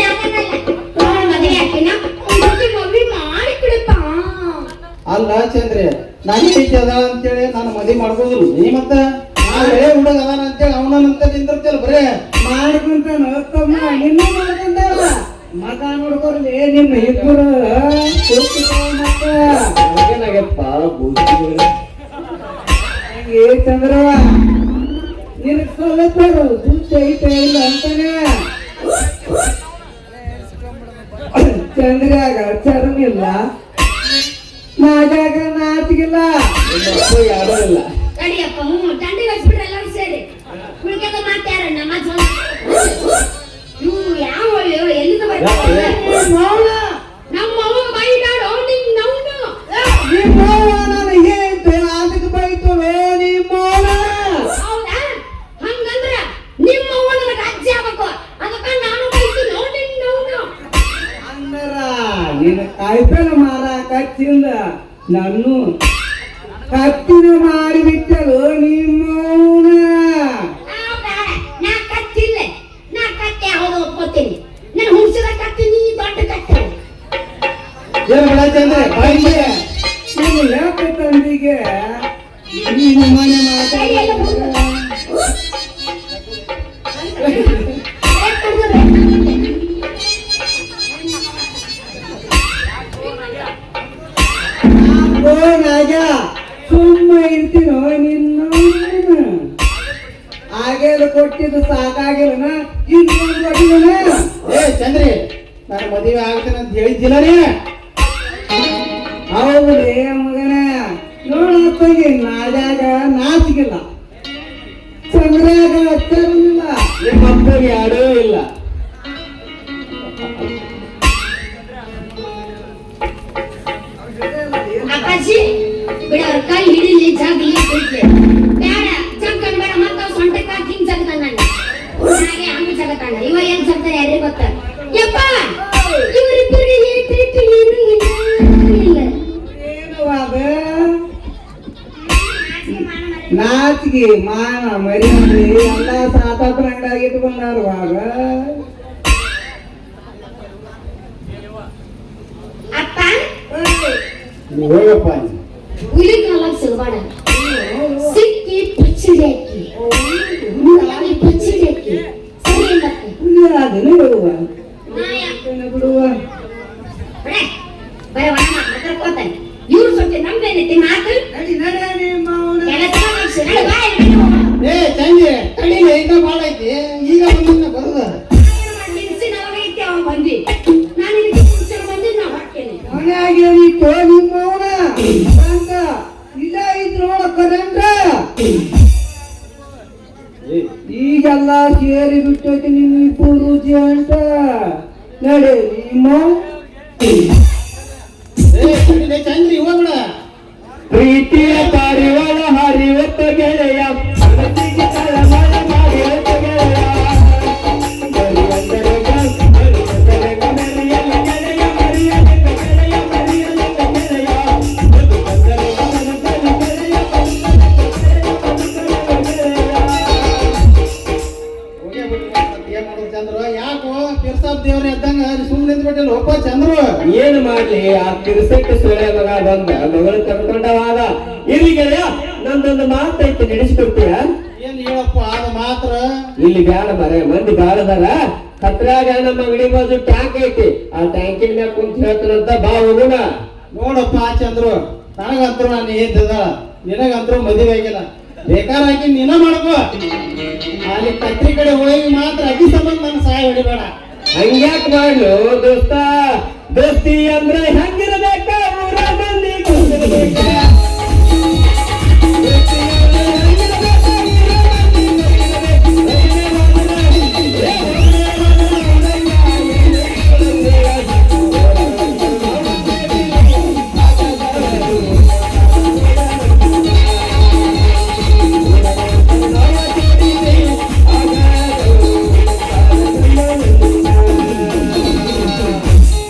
ಮದುವೆ ಹಾಕಿನ ಮದುವೆ ಮಾಡಿ ಬಿಡಪ್ಪ ಅಲ್ಲ ಚಂದ್ರಿ ನನಗೆ ಐತಿ ಅದ ಅಂತೇಳಿ ನಾನು ಮದುವೆ ಮಾಡ್ಬೋದಿಲ್ಲ ನೀ ಮತ್ತ ಹಳೆ ಹುಡುಗ ಅದಾನ ಅಂತೇಳಿ ಅವನಂತ ನಿಂತಿರ್ತಿಲ್ಲ ಬರೇ ಮಾಡ್ಕೊಂತ ತಮ್ಮ ನಿನ್ನ ಮಾಡ್ಕೊಂಡಲ್ಲ ಮಗ ನೋಡ್ಕೊರ್ಲಿ ನಿಮ್ಮ ಇಬ್ಬರು ಏನಾಗಪ್ಪ ಏ ಚಂದ್ರವ ನಿನ್ ಸ್ವಲ್ಪ ದುಡ್ಡು ಐತೆ ಇಲ್ಲ ಅಂತಾನೆ ಚಂದ್ರಾಗ ಚರ್ಮಿಲ್ಲ ನಾಗಾಗ ನಾಚಿಗಿಲ್ಲ ಯಾರೂ ಇಲ್ಲ ಕಡಿಯಪ್ಪ ದಂಡಿ ಹಚ್ಬಿಟ್ರೆ ಎಲ್ಲರೂ ಸೇರಿ ಉಳ್ಕೆದ ಮಾತಾರ ನಮ್ಮ ಇವು ಯಾವ ಎಲ್ಲಿಂದ ಬರ್ತಾರೆ ನಮ್ಮ ಅವ್ವ ಬೈದಾಡೋ ನಿನ್ ನವ್ನು ನಿಮ್ಮವ್ವ ನನಗೆ ಅದಕ್ಕೆ ಬೈತವೆ ನಿಮ್ಮವ್ವ ಹೌದಾ ಹಂಗಂದ್ರ ನಿಮ್ಮ ಅವ್ವ ನನಗೆ ಅಜ್ಜಿ ಆಗ್ಬೇಕು ಅದಕ್ಕ ನಾನು ಬೈತು ನೋಡಿ ನವ್ನು ಅಂದರ ನಿನ್ನ ಕಾಯ್ಪೆನ ಮಾರ ಕಚ್ಚಿಂದ ನಾನು ಕತ್ತಿನ ಮಾಡಿಬಿಟ್ಟರು ನಿಮ್ಮವ್ನ ಹೌದಾ ನಾ ಕತ್ತಿಲ್ಲ ನಾ ಕತ್ತೆ ಹೌದು ಒಪ್ಕೋತೀನಿ ನಾನು ಹುಡ್ಸಿದ ಕತ್ತಿ ನೀ ದೊಡ್ಡ ಕತ್ತೆ ಏನು ಬಿಡ ಚಂದ್ರೆ ಬಾಯಿಗೆ ನಿಮ್ಮ ಯಾಕ ತಂದಿಗೆ ನೀನು ಮನೆ ಕೈಯೆಲ್ಲ ಮಾತಾಡ ನಾಗ ಸುಮ್ಮ ಇರ್ತೀನೋ ನಿನ್ನ ಆಗೇಲು ಕೊಟ್ಟಿದ್ದು ಸಾಕಾಗಿಲ್ಲನ ಇನ್ನೊಂದು ಕೊಟ್ಟಿಲ್ಲನ ಏ ಚಂದ್ರಿ ನಾನು ಮದುವೆ ಆಗ್ತೇನೆ ಅಂತ ಹೇಳಿದ್ದಿಲ್ಲ ರೀ ಹೌದೇ ಮಗನ ನೋಡಪ್ಪಗೆ ನಾಜಾಗ ನಾಚಿಗಿಲ್ಲ ಚಂದ್ರಾಗ ಚರ್ಮಿಲ್ಲ ನಿಮ್ಮ ಅಪ್ಪಗೆ ಯಾರೂ ಇಲ್ಲ ಅಪ್ಪಾಜಿ ಬಿಡವ್ರ ಕೈ ಹಿಡಿಲಿ ಜಗ್ಲಿ ಬಿಡ್ಲಿ ಬೇಡ ಜಗ್ಗನ್ ಬೇಡ ಮತ್ತ ಸೊಂಟಕ್ಕ ಹಿಂಗ್ ಜಗತಾನ ಹಾಗೆ ಹಂಗ ಜಗತಾನ ಇವ ಏನ್ ಜಗತಾನ ಯಾರಿಗೆ ಗೊತ್ತ ಯಪ್ಪ ಇವರಿಬ್ಬರಿಗೆ ಏನ್ ಪ್ರೀತಿ ಏನು ಇಲ್ಲ ಏನು ಅದ ನಾಚಿಗೆ ಮಾನ ಮರ್ಯಾದೆ ಎಲ್ಲ ಸಾತಾಪನ ಅಂಗಡಿಯಾಗ ಇಟ್ಕೊಂಡಾರ ಆಗ ಅಪ್ಪ ನೀವು ಹೋಗಪ್ಪ ಹುಲಿ ಕಾಲಾಗ ಸಿಗಬೇಡ ಸಿಕ್ಕಿ ಪಚ್ಚಿಡಿ ಹಾಕಿ ಹುಡುಗಿ ಪಚ್ಚಿಡಿ ಹಾಕಿ ಸರಿ ಎಂದಕ್ಕೆ ಅದನ್ನು ಬಿಡುವ ಬಿಡುವ ಬರೇ ಬರೇ ಒಣ ಮಾತಾಡ್ಕೋತಾನೆ ಇವ್ರು ಸ್ವಲ್ಪ ನಮ್ದೇನೈತಿ ಮಾತು ನಡಿ ನಡ ನಿಮ್ಮ ಅವನ ಕೆಲಸ ಮಾಡ್ಸಿ ನಡಿ ಬಾ ಇಲ್ಲಿ ಹೋಗೋಣ. ಏ ಚಂದ್ರಿ ತಡೀಲಿ ಇನ್ನ ಭಾಳ ಐತಿ ಈಗ ಬಂದ ಬರದ ನಿಲ್ಸಿ ನಾವಾಗೈತಿ ಅವ ಬಂದಿ ನಾನು ಇದಕ್ಕೆ ಮುಂಚೆ ಬಂದಿ ನಾ ಹಾಕ್ತೇನೆ ಮನೆಯಾಗೆ ನಿಂತು ನಿಮ್ಮ ಅವನ ಅಂತ ಇಲ್ಲ ಇದ್ ನೋಡಕ್ಕರಂದ್ರ ಈಗೆಲ್ಲ ಸೇರಿ ಬಿಟ್ಟೈತಿ ನಿಮ್ಮ ಇಬ್ಬರು ರುಚಿ ಅಂತ ನಡೆ ನಿಮ್ಮ ಏ ತಡೀಲಿ ಚಂದ್ರಿ ಹೋಗ್ಬಿಡ ಪ್ರೀತಿಯ ಪಾರಿವಾಳ ಹರಿವತ್ತ ಗೆಳೆಯ ಮನಸ್ಸಿಗೆ ತಳಮಳ ಮಾಡಿವತ್ತ ಗೆಳೆಯ ಮರಿಯಂದರೆ ಮರಿಯಂದರೆ ಮರಿಯಲ್ಲ ಗೆಳೆಯ ಮರಿಯಲ್ಲ ಗೆಳೆಯ ಮರಿಯಲ್ಲ ಗೆಳೆಯ ಮಧುಕಂದರೆ ಮನದಲ್ಲಿ ಗೆಳೆಯ ನಿಂತ್ಬಿಟ್ಟಿಲ್ಲ ಒಪ್ಪ ಚಂದ್ರು. ಏನ್ ಮಾಡ್ಲಿ ಆ ತಿರ್ಸಕ್ಕೆ ಸೊಳ್ಳೆ ಮಗ ಬಂದ ಮಗಳು ಕರ್ಕೊಂಡವಾದ. ಇಲ್ಲಿ ಗೆಳೆಯ ನಂದೊಂದು ಮಾತೈತಿ ನಡೆಸಿಕೊಡ್ತೀಯ? ಏನ್ ಹೇಳಪ್ಪ ಅದು ಮಾತ್ರ. ಇಲ್ಲಿ ಬ್ಯಾಡ ಮರೆ ಮಂದಿ ಬಾಳದಾರ. ಹತ್ರಾಗ ನಮ್ಮ ಅಂಗಡಿ ಬಾಜು ಟ್ಯಾಂಕ್ ಐತಿ, ಆ ಟ್ಯಾಂಕಿನ ಮ್ಯಾಗ ಕುಂತ ಹೇಳ್ತಾನಂತ, ಬಾ ಹೋಗೋಣ. ನೋಡಪ್ಪ ಚಂದ್ರು, ನನಗಂತರೂ ನಾನು ಏದ್ದದ, ನಿನಗಂತರೂ ಮದುವೆ ಆಗಿಲ್ಲ. ಬೇಕಾದ್ರೆ ಹಾಕಿ ನೀನ ಮಾಡ್ಕೋ. ಅಲ್ಲಿ ಕತ್ರಿ ಕಡೆ ಹೋಗಿ ಮಾತ್ರ ಅತಿ ಸಂಬಂಧ ನನ್ನ ಸಹಾಯ ಹೊಡಿಬೇಡ. ಹಂಗ್ಯಾಕ್ ಮಾಡ್ಲು ದೋಸ್ತ? ದೋಸ್ತಿ ಅಂದ್ರೆ ಹೆಂಗಿರ್ಬೇಕ? ಊರ ಮಂದಿ ಗೊತ್ತಿರ್ಬೇಕ. ದೋಸ್ತಿ ಅಂದ್ರೆ ಹೆಂಗಿರ್ಬೇಕ?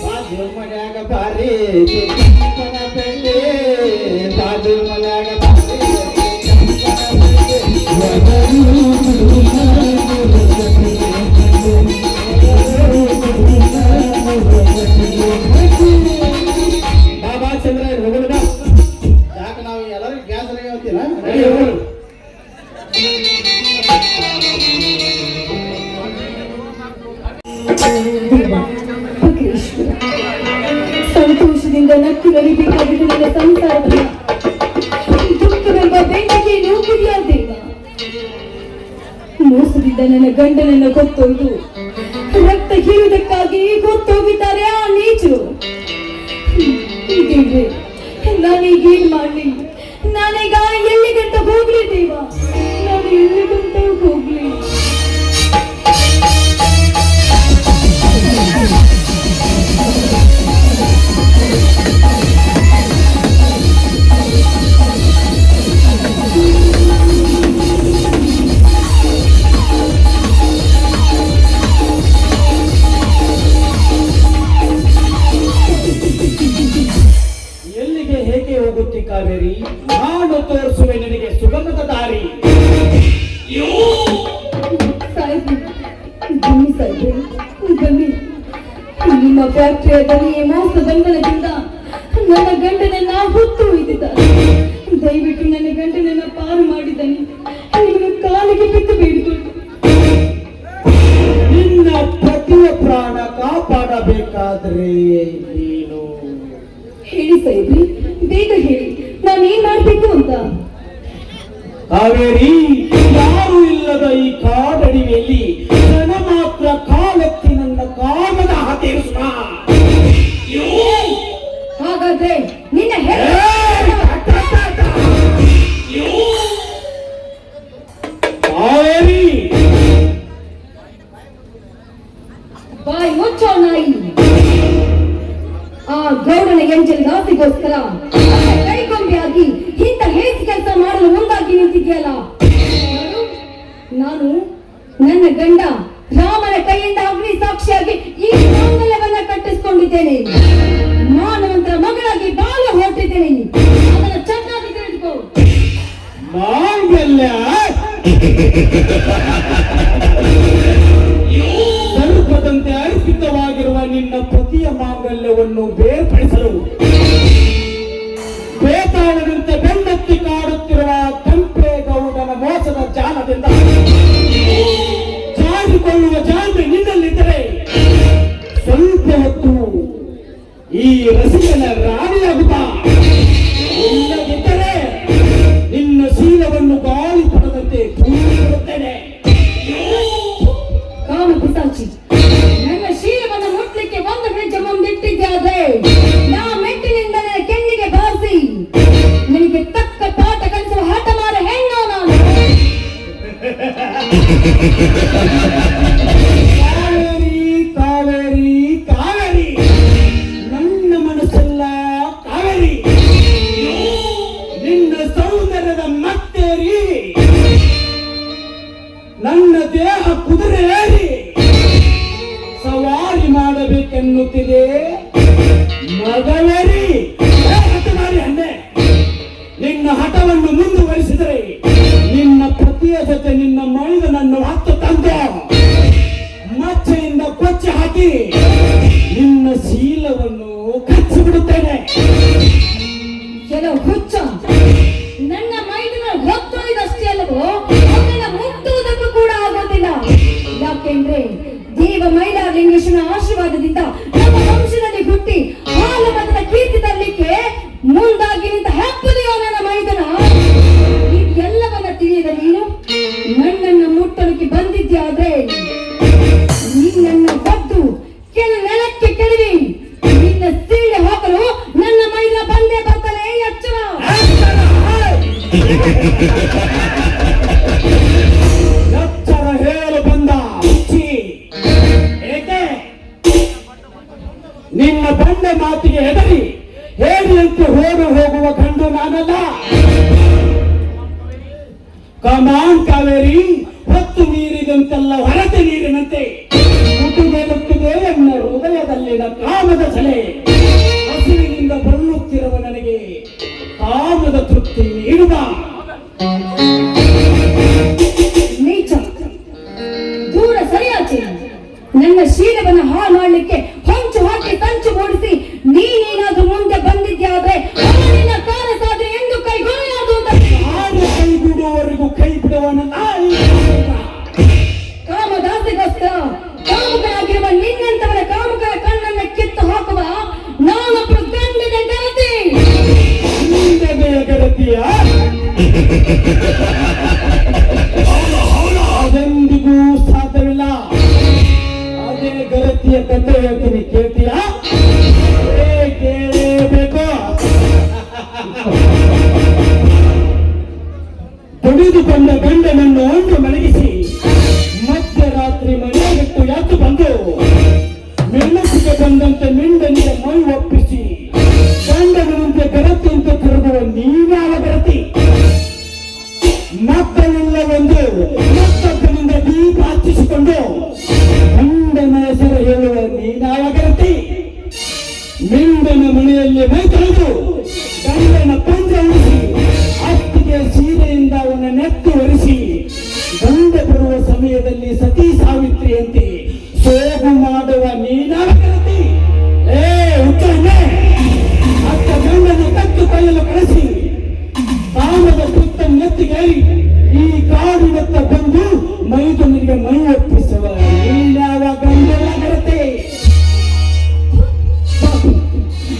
ಬಾಜು ಮನ್ಯಾಗ ಬಾರಿ ಕೆಂಪನ ಬೆಣ್ಣೆ, ಬಾಜು ಮನ್ಯಾಗ ಬಾರಿ ಬಾಬಾ ಚಂದ್ರ ಹೋಗೋಣ ಬಾ. ಯಾಕೆ ನಾವು ಎಲ್ಲರಿಗೂ ಗ್ಯಾಸ್ ಹೇಳ್ತೀನ? ನಡಿ ಹೋಗೋಣ. ಸಂತೋಷದಿಂದ ನಕ್ಕು ನಲಿಬೇಕಾಗಿದೆ ನನ್ನ ಸಂಸಾರವನ್ನ. ದುಃಖವೆಂಬ ಬೆಂಕಿಗೆ ನೂಕುದಿಯ ದೇವ. ಮೋಸದಿಂದ ನನ್ನ ಗಂಡನನ್ನು ಗೊತ್ತೊಯ್ದು ರಕ್ತ ಹೀರುವುದಕ್ಕಾಗಿ ಗೊತ್ತೋಗಿದ್ದಾರೆ ಆ ನೀಚರು. ದೇವ್ರೆ, ನಾನೀಗೇನ್ ಮಾಡ್ಲಿ? ನಾನೀಗ ಎಲ್ಲಿಗಂತ ಹೋಗ್ಲಿ ದೇವ? ನಾನು ಎಲ್ಲಿಗಂತ ಹೋಗ್ಲಿ? ಎಲ್ಲಿಗೆ ಹೇಗೆ ಹೋಗುತ್ತಿ ಕಾವೇರಿ? ನಾನು ತೋರಿಸುವೆ ನಿನಗೆ ಸುಗಮದ ದಾರಿ. ಸಾಯ್ಬ್ರೆ, ಬನ್ನಿ ಸಾಯ್ಬ್ರೆ, ಬನ್ನಿ. ನಿಮ್ಮ ಫ್ಯಾಕ್ಟರಿಯ ದನಿಯ ಮೋಸ ಬಂಧನದಿಂದ ನನ್ನ ಗಂಡನನ್ನ ಹೊತ್ತು ಒಯ್ದಿದ್ದಾರೆ. ದಯವಿಟ್ಟು ನನ್ನ ಗಂಡನನ್ನ ಪಾರು ಮಾಡಿದ್ದಾನೆ. ನಿಮಗೆ ಕಾಲಿಗೆ ಬಿದ್ದು ಬೇಡಿಕೊಂಡು ನಿನ್ನ ಪತಿಯ ಪ್ರಾಣ ಕಾಪಾಡಬೇಕಾದ್ರೆ ನೀನು ಹೇಳಿ ಸಾಯ್ಬ್ರೆ, ಬೇಗ ಹೇಳಿ, ನಾನೇನ್ ಮಾಡ್ಬೇಕು ಅಂತ. ಕಾವೇರಿ, ಯಾರು ಇಲ್ಲದ ಈ ಕಾಡಡಿಯಲ್ಲಿ ಜನ ಮಾತ್ರ ಕಾಲೆತ್ತಿ ನನ್ನ ಕಾಮದ ಹತ್ತಿರಿಸುವ. ಹಾಗಾದ್ರೆ ನಿನ್ನ ಕಾವೇರಿ, ಬಾಯಿ ಮುಚ್ಚೋ ನಾಯಿ. ಆ ಗೌಡನ ಎಂಜಲ್ ದಾಸಿಗೋಸ್ಕರ ಕೈಗೊಂಬೆಯಾಗಿ ಇಂಥ ಹೇಸಿ ಕೆಲಸ ಮಾಡಲು ಮುಂದಾಗಿ ನಿಂತಿದೆಯಲ್ಲ. ನಾನು ನನ್ನ ಗಂಡ ರಾಮನ ಕೈಯಿಂದ ಅಗ್ನಿ ಸಾಕ್ಷಿಯಾಗಿ ಈ ಮಾಂಗಲ್ಯವನ್ನ ಕಟ್ಟಿಸಿಕೊಂಡಿದ್ದೇನೆ. ಮಾನವಂತರ ಮಗಳಾಗಿ ಬಾಳ ಹೊರಟಿದ್ದೇನೆ. ಅದನ್ನು ಚೆನ್ನಾಗಿ ತಿಳಿದುಕೋ. ಮಾಂಗಲ್ಯ ಸರ್ಪದಂತೆ ಅರ್ಪಿತವಾಗಿರುವ ನಿನ್ನ ಪತಿಯ ಮಾಂಗಲ್ಯವನ್ನು ಬೇರ್ಪಡಿಸಲು ಬೇತಾಳದಂತೆ ಬೆನ್ನತ್ತಿ ಕಾಡುತ್ತಿರುವ ಕೆಂಪೇಗೌಡನ ಮೋಸದ ಜಾಲದಿಂದ ಜಾರಿಕೊಳ್ಳುವ ಜಾಣ್ಮೆ ನಿನ್ನಲ್ಲಿದ್ದರೆ ಸ್ವಲ್ಪ ಹೊತ್ತು ಈ ರಸಿಕನ ರಾಣಿಯಾಗುತ್ತಾ. ಇಲ್ಲದಿದ್ದರೆ ನಿನ್ನ ಶೀಲವನ್ನು ಗಾಳಿ ಪಡದಂತೆ ತೂರಿಕೊಳ್ಳುತ್ತೇನೆ. ಕಾಮ ಪಿಸಾಚಿ, ನನ್ನ ಶೀಲವನ್ನು ಮುಟ್ಲಿಕ್ಕೆ ಒಂದು ಹೆಜ್ಜೆ ಮುಂದಿಟ್ಟಿದ್ದೆ. ನಾ ಮೆಟ್ಟಿನಿಂದ ನನ್ನ ಕೆನ್ನಿಗೆ ಬಾರಿಸಿ ನಿನಗೆ ತಕ್ಕ ಪಾಠ ಕಲಿಸುವ ಹಠಮಾರ ಹೆಣ್ಣು ನಾನು. ಕಾವೇರಿ, ಕಾವೇರಿ, ಕಾವೇರಿ, ನನ್ನ ಮನಸ್ಸೆಲ್ಲ ಕಾವೇರಿ. ನಿನ್ನ ಸೌಂದರ್ಯದ ಮತ್ತೇರಿ ನನ್ನ ದೇಹ ಕುದುರೆ ಏರಿ ಸವಾರಿ ಮಾಡಬೇಕೆನ್ನುತ್ತಿದೆ ಮಗಳೇರಿ. ಹಠಮಾರಿ ಹಣ್ಣೆ, ನಿನ್ನ ಹಠವನ್ನು ಮುಂದುವರಿಸಿದರೆ ನಿನ್ನ ಪತಿಯ ಜೊತೆ ನಿನ್ನ ಮೈದನನ್ನು ಹತ್ತು ತಂದು ಮಚ್ಚೆಯಿಂದ ಕೊಚ್ಚಿ ಹಾಕಿ ನಿನ್ನ ನಿನ್ನ ಶೀಲವನ್ನು ಕಚ್ಚಿ ಬಿಡುತ್ತೇನೆ. ಕೆಲವು ಹುಚ್ಚ ನನ್ನ ಮೈದನ ಹೊತ್ತೊಯ್ದಷ್ಟೇ ಅಲ್ಲವೋ ಅದನ್ನ ಮುಟ್ಟುವುದಕ್ಕೂ ಕೂಡ ಆಗೋದಿಲ್ಲ. ಯಾಕೆಂದ್ರೆ ದೇವ ಮೈಲಾರಲಿಂಗೇಶ್ವರನ ಆಶೀರ್ವಾದದಿಂದ ನಮ್ಮ ವಂಶದಲ್ಲಿ ಹುಟ್ಟಿ ಹಾಲು ಮತದ ಕೀರ್ತಿ ತರಲಿಕ್ಕೆ ಮುಂದಾಗಿ ನಿಂತ ಹೆಪ್ಪದೆಯೋ ನನ್ನ ಮೈದನ. ಎಲ್ಲವನ್ನ ತಿಳಿಯದ ನೀನು ನನ್ನನ್ನು ಮುಟ್ಟಲಿಕ್ಕೆ ಬಂದಿದ್ಯಾದ್ರೆ ನಿನ್ನನ್ನು ಹೊತ್ತು ಕೆಲ ನೆಲಕ್ಕೆ ಕೆಡವಿ ನಿನ್ನ ಸೀಳೆ ಹಾಕಲು ನನ್ನ ಮೈದನ ಬಂದೇ ಬರ್ತಾನೆ. ಎಚ್ಚರ ಎಚ್ಚರ ಹೇಳಲು ಬಂದ ಹುಚ್ಚಿ. ಏಕೆ ನಿನ್ನ ಬಂಡೆ ಮಾತಿಗೆ ಹೆದರಿ ಹೇಳಿಯಂತೆ ಓಡಿ ಹೋಗುವ ಗಂಡು ನಾನಲ್ಲ. ಕಮಾನ್ ಕಾವೇರಿ, ಹೊತ್ತು ಮೀರಿದಂತೆಲ್ಲ ಹೊರತೆ ನೀರಿನಂತೆ ಮುಟ್ಟುಗೆ ಎನ್ನ ಹೃದಯದಲ್ಲಿನ ಕಾಮದ ಸಲೆ. ಹಸಿವಿನಿಂದ ಬರುತ್ತಿರುವ ನನಗೆ ಕಾಮದ ತೃಪ್ತಿ ನೀಡುವ. ನೀಚ ದೂರ ಸರಿಯಾಚೆ. ನನ್ನ ಶೀಲವನ್ನು ಹಾಳು ಮಾಡಲಿಕ್ಕೆ ಹೊಂಚು ಹಾಕಿ ತಂಚು ಮೂಡಿಸಿ ನೀನೇನಾದ್ರೂ ಮುಂದೆ ಬಂದಿದ್ಯಾದ್ರೆ ನಿನ್ನ ಕಾರಸಾದ್ರೆ ಎಂದು ಕೈಗೊಳ್ಳಲಾದು ಅಂತ. ನಾನು ಕೈಗೂಡುವವರೆಗೂ ಕೈ ಬಿಡುವನಲ್ಲ. ಕಾಮದಾಸೆಗೋಸ್ಕರ ಕಾಮುಕರಾಗಿರುವ ನಿನ್ನಂತವರ ಕಾಮುಕರ ಕಣ್ಣನ್ನ ಕಿತ್ತು ಹಾಕುವ ನಾನೊಬ್ಬರು ಗಂಡದ ಗೆಳತಿ. ನಿಂದೆಯ ಗೆಳತಿಯ ಅದೆಂದಿಗೂ ಸಾಧ್ಯವಿಲ್ಲ. ಅದೇ ಗೆಳತಿಯ ಕಥೆ ಹೇಳ್ತೀನಿ, ಕೇಳ್ತೀಯ? ಕೇಳಬೇಕು. ದುಡಿದು ಬಂದ ಗಂಡನನ್ನು ಒಂದು ಮಲಗಿಸಿ ಮಧ್ಯರಾತ್ರಿ ಮನೆ ಬಿಟ್ಟು ಎದ್ದು ಬಂದು ಮೆಲ್ಲಸಿಗೆ ಬಂದಂತೆ ಮಿಂಡನಿಗೆ ಮೈ ಒಪ್ಪಿಸಿ ಗಂಡನಂತೆ ಗೆಳತಿಯಂತೆ ತಿರುಗುವ ನೀವ್ಯಾವ ಗೆಳತಿ? ಮಕ್ಕಳಿಲ್ಲವೆಂದು ಮತ್ತೊಬ್ಬನಿಂದ ದೀಪ ಹಚ್ಚಿಸಿಕೊಂಡು ಗಂಡನ ಹೆಸರು ಹೇಳುವ ನೀವ್ಯಾವ ಗೆಳತಿ? ಮಿಂಡನ ಮನೆಯಲ್ಲಿ ಮೈ ತೊಳೆದು ಗಂಡನ ಪಂಜ ಉಳಿಸಿ ಅತ್ತಿಗೆ ಸೀರೆಯಿಂದ ಅವನ ನೆತ್ತು ಒರೆಸಿ ಗಂಡ ಬರುವ ಸಮಯದಲ್ಲಿ ಸತಿ ಸಾವಿತ್ರಿಯಂತೆ ಸೋಗು ಮಾಡುವ ನೀನಾವ ಗೆಳತಿ? ಹುಚ್ಚಣ್ಣೆ, ಅತ್ತ ಗಂಡನ ಕತ್ತು ಕೈಯಲು ಕಳಿಸಿ ಕಾಮದ ಪುತ್ತ ನೆತ್ತಿಗೇರಿ ಈ ಕಾಡಿನತ್ತ ಬಂದು ಮೈದುನಿಗೆ ಮೈ ಒಪ್ಪಿಸುವ ನೀನ್ಯಾವ ಗಂಡನ ಗೆಳತಿ?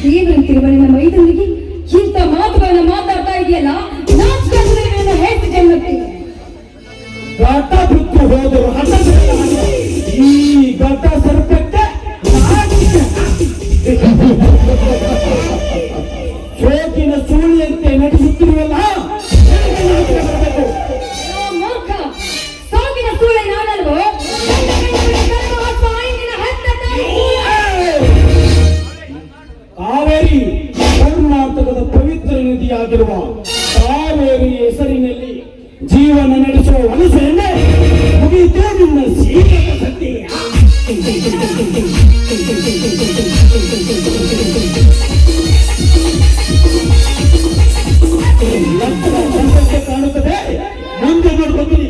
ದೇವರಂತಿರುವ ನಿನ್ನ ಮೈದನಿಗೆ ಇಂಥ ಮಾತುಗಳನ್ನ ಮಾತಾಡ್ತಾ ಇದೆಯಲ್ಲ, ನಾಚಿಕೆಯನ್ನು ಹೇಳ್ತಿ ಜನ್ಮಕ್ಕೆ. ಘಟ ಬಿಟ್ಟು ಹೋದರು ಹಠ ಬಿಟ್ಟ ಈ ಘಟ ಸರ್ಪಕ್ಕೆ ಶೋಕಿನ ಸೂಳಿಯಂತೆ ನಡೆಸುತ್ತಿರುವಲ್ಲ. ಮೂರ್ಖ, ಸೋಗಿನ ಸೂಳೆ ನಾನಲ್ವೋ? ಕಾವೇರಿ ಕರ್ನಾಟಕದ ಪವಿತ್ರ ನದಿಯಾಗಿರುವ ಕಾವೇರಿ ಹೆಸರಿನಲ್ಲಿ ಜೀವನ ನಡೆಸುವ ವಲಸೆಯನ್ನೇ ಮುಗಿಯಿತು ನಿನ್ನ ಸೀಕೃತ ಸತ್ಯ. ಕಾಣುತ್ತದೆ, ಮುಂದೆ ನೋಡ್ಕೊತೀನಿ.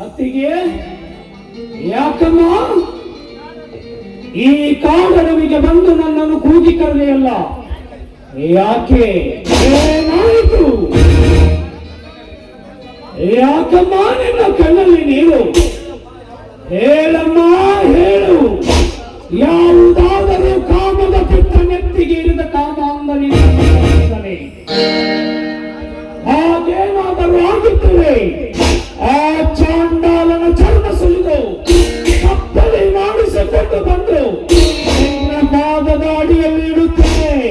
ಅತ್ತಿಗೆ ಯಾಕಮ್ಮ ಈ ಕಾಡರವಿಗೆ ಬಂದು ನನ್ನನ್ನು ಕೂಗಿ ಕರೆಯಲ್ಲ? ಯಾಕೆ? ಏನಾಯಿತು? ಯಾಕಮ್ಮ ನಿನ್ನ ಕಣ್ಣಲ್ಲಿ ನೀರು? ಹೇಳಮ್ಮ, ಹೇಳು. ಯಾವುದಾದರೂ ಕಾಮದ ಪಿತ್ತ ನೆತ್ತಿಗೆ ಇರಿದ ಕಾಮಾಂಗನಿ ಹಾಗೇನಾದರೂ ಆಗುತ್ತದೆ. ಆ ಚಾಂಡಾಲನ ಚರ್ಮ ಸುಲಿದು ಕಪ್ಪಲಿ ಮಾಡಿಸಿಕೊಂಡು ಬಂದು ನಿನ್ನ ಪಾದದ ಅಡಿಯಲ್ಲಿ ಇಡುತ್ತೇನೆ.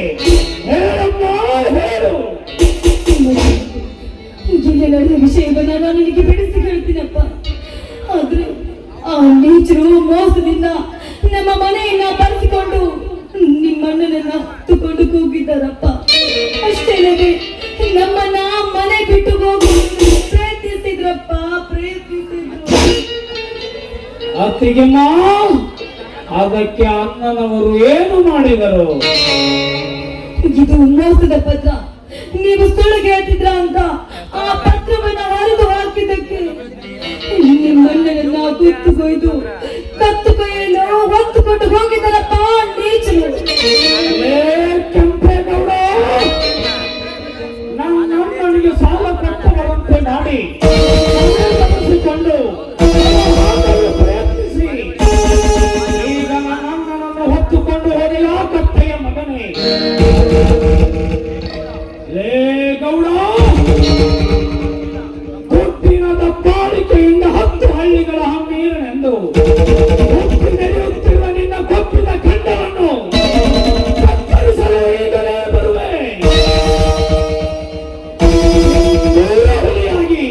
ಹೇಳಮ್ಮ, ಹೇಳು. ಜಿಲ್ಲೆಗಳ ವಿಷಯವನ್ನ ನಾನು ನಿನಗೆ ಬಿಡಿಸಿ ಹೇಳ್ತೀನಪ್ಪ. ಆದ್ರೆ ಆ ನೀಚರು ಮೋಸದಿಂದ ನಮ್ಮ ಮನೆಯನ್ನ ಬರೆಸಿಕೊಂಡು ನಿಮ್ಮಣ್ಣನನ್ನ ಹತ್ತುಕೊಂಡು ಕೂಗಿದ್ದಾರಪ್ಪ. ಅಷ್ಟೇ ಅಲ್ಲದೆ ನಮ್ಮನ್ನ ಮನೆ ಬಿಟ್ಟು ಹೋಗಿ ಪ್ರಯತ್ನಿಸಿದ್ರಪ್ಪ, ಪ್ರಯತ್ನಿಸಿದ್ರು. ಅತ್ತಿಗೆಮ್ಮ, ಅದಕ್ಕೆ ಅಣ್ಣನವರು ಏನು ಮಾಡಿದರು? ಇದು ಮೋಸದ ಪತ್ರ. ನೀವು ಸುಳ್ಳು ಹೇಳ್ತಿದ್ರ ಅಂತ ಆ ಪತ್ರವನ್ನ ಹರಿದು ಹಾಕಿದ್ದಕ್ಕೆ ನಿಮ್ಮಣ್ಣನನ್ನ ಕುತ್ತು ಕೊಯ್ದು ಕತ್ತು ಕೊಯ್ಯಲು ಹೊತ್ತುಕೊಂಡು ಹೋಗಿದ್ದಾರಪ್ಪ ನೀಚಲು. ಕೆಂಪೇಗೌಡ ನನಗೆ ಸಾಲ ಕಟ್ಟಬರುವಂತೆ ಮಾಡಿ ತಪ್ಪಿಸಿಕೊಂಡು ಪ್ರಯತ್ನಿಸಿ ಈಗ ನನ್ನನ್ನು ಹೊತ್ತುಕೊಂಡು ಹೋದೆಯ ಕಪ್ಪೆಯ ಮಗನೇ. ಲೇ ಗೌಡ, ಕೊಟ್ಟಿನ ದಪ್ಪಾಳಿಕೆಯಿಂದ 10 ಹಳ್ಳಿಗಳ ಹಮ್ಮೀರನೆಂದು ಹುಟ್ಟಿ ನಡೆಯುತ್ತಿರುವ ನಿನ್ನ ಕೊಪ್ಪಿನ ಖಂಡವನ್ನು ಕತ್ತರಿಸಲು ಈಗಲೇ ಬರುವೆ. ಹುಲಿಯಾಗಿ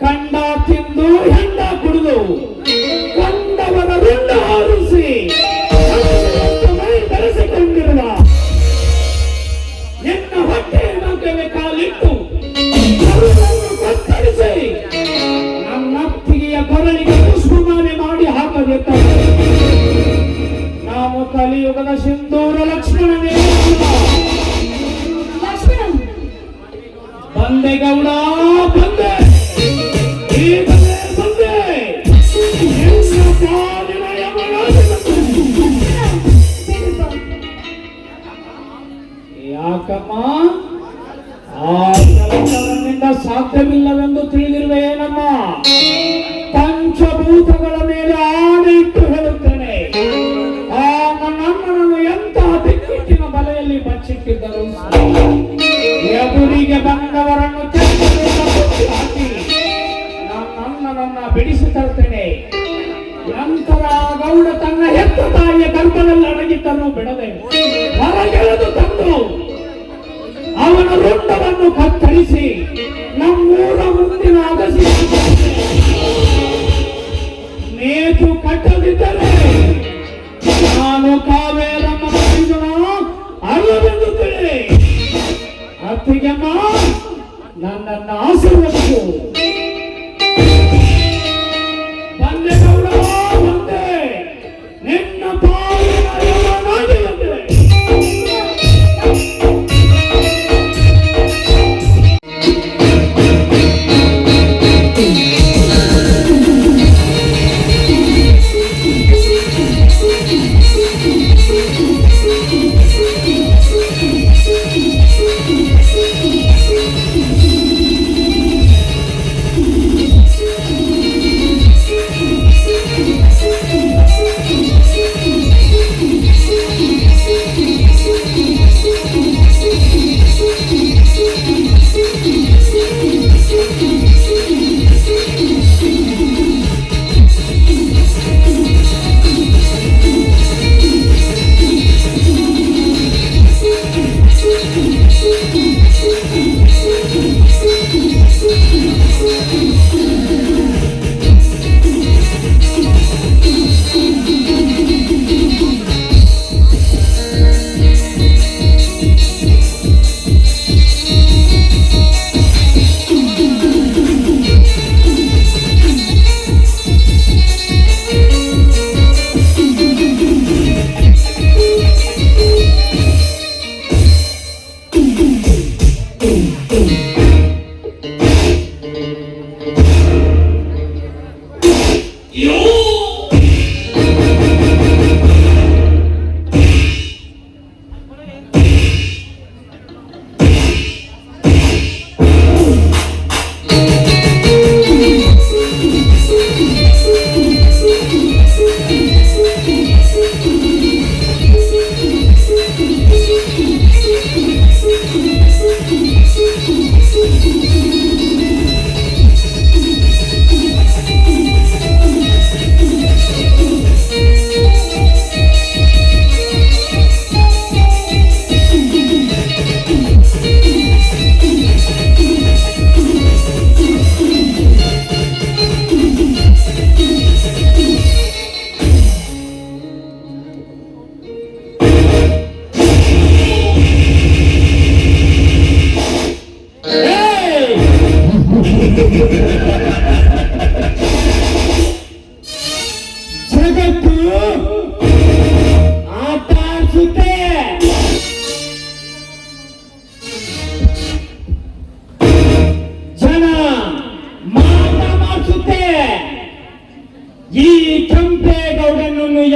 ಕಂಡ ತಿಂದು ಹೆಂಡ ಕುಡಿದು ಕಂಡವರ ರುಂಡ ಹಾರಿಸಿ ಮೈ ಬೆಳೆಸಿಕೊಂಡಿರುವ ನಿನ್ನ ಹೊಟ್ಟೆಯ ಮಗವೇ ಕಾಲಿಟ್ಟು ಕತ್ತರಿಸಿ ನನ್ನತ್ತಿಗೆಯ ಕೊರಳಿಗೆ ಪುಷ್ಪಮಾಲೆ ಮಾಡಿ ಹಾಕಬೇಕಾದ ನಾವು ಕಲಿಯುಗದ ಸಿಂಧೂರ ಲಕ್ಷ್ಮಣನೇ. ಲಕ್ಷ್ಮಣ ಬಂದೆ ಗೌಡ, ಬಂದೆ, ಈಗಲೇ ಬಂದೆ. ನಿನ್ನ ಪಾಲಿನ ಯಮರಾಜ ಯಾಕಮ್ಮ ಆ ಕೆಲಸದಿಂದ ಸಾಧ್ಯವಿಲ್ಲವೆಂದು ತಿಳಿದಿರುವೆಯೇನಮ್ಮ? ಪಂಚಭೂತಗಳ ಮೇಲೆ ಆಣೆ ಇಟ್ಟು ಹೇಳುತ್ತೇನೆ, ಆ ನನ್ನನ್ನು ಎಂತ ದಿಕ್ಕಿಟ್ಟಿನ ಬಲೆಯಲ್ಲಿ ಬಚ್ಚಿಟ್ಟಿದ್ದರು. ಎದುರಿಗೆ ಬಂದವರನ್ನು ಕೆತ್ತನೆಯಿಂದ ಮುಚ್ಚಿ ಹಾಕಿ ನನ್ನನ್ನ ಬಿಡಿಸಿ ತರ್ತೇನೆ. ನಂತರ ಗೌಡ ತನ್ನ ಹೆತ್ತ ತಾಯಿಯ ಗರ್ಭದಲ್ಲಿ ಅಡಗಿದ್ದನ್ನು ಬಿಡದೆ ಹೊರಗೆಳೆದು ತಂದು ಅವನ ರುಂಡವನ್ನು ಕತ್ತರಿಸಿ ನಮ್ಮೂರ ಮುಂದಿನ ಅಗಸಿ ನೇತು ಕಟ್ಟದಿದ್ದರೆ ನಾನು ಕಾವೇರಮ್ಮ ಮೈದುನ ಅಲ್ಲವೆಂದು ತಿಳಿ. ಅತ್ತಿಗೆಮ್ಮ, ನನ್ನನ್ನು ಆಶೀರ್ವದಿಸು. ಬಂದೆ ಗೌಡ, ಬಂದೆ, ನಿನ್ನ ಪಾಲಿನ ಯಮನಾಗಿ ಬಂದೆ.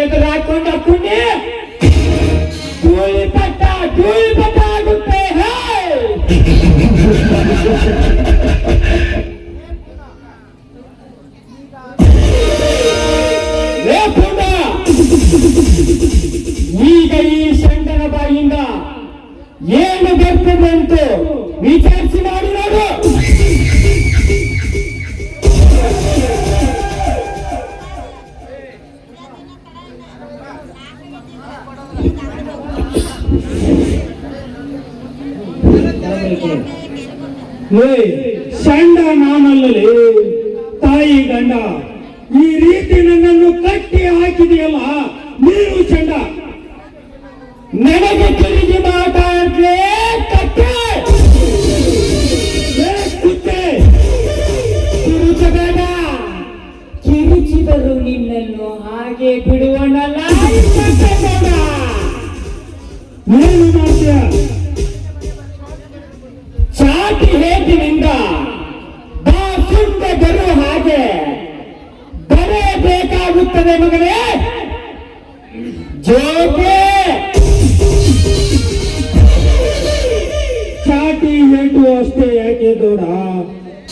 ಎದುರು ಹಾಕೊಂಡು ಹಾಕೊಂಡೆ ಧೂಳಿ ಪಟ್ಟ ಆಗುತ್ತೆ ಹೇ ಲೇ ಪುಂಡ, ಈಗ ಈ ಶಂಡನ ಬಾಯಿಂದ ಏನು ಬರ್ತದೆ ಅಂತ ವಿಚಾರಿಸಿ ಮಾಡಿ ನೋಡು. ಶಂಡ ನಾನಲ್ಲಲೇ ತಾಯಿ ಗಂಡ, ಈ ರೀತಿ ನನ್ನನ್ನು ಕಟ್ಟಿ ಹಾಕಿದೆಯಲ್ಲ ನೀನು ಚಂಡ. ನನಗೆ ತಿರುಗಿ ಮಾತಾಡ್ಲೇ ಕಟ್ಟೆ ಕಿರುಚಬೇಡ. ಕಿರುಚಿದರು ನಿನ್ನನ್ನು ಹಾಗೆ ಬಿಡುವನಲ್ಲ. ಏನು ಮಾಡ್ತೀಯ? ಚಾಟಿ ಹೇಗಿನಿಂದ ಬಾಸುಂಡ ಬರೋ ಹಾಗೆ ಬರಬೇಕಾಗುತ್ತದೆ ಮಗನೇ. ಜೋಕೆ ಚಾಟಿ ಏಟು ಅಷ್ಟೇ ಯಾಕೆ ಗೌಡ,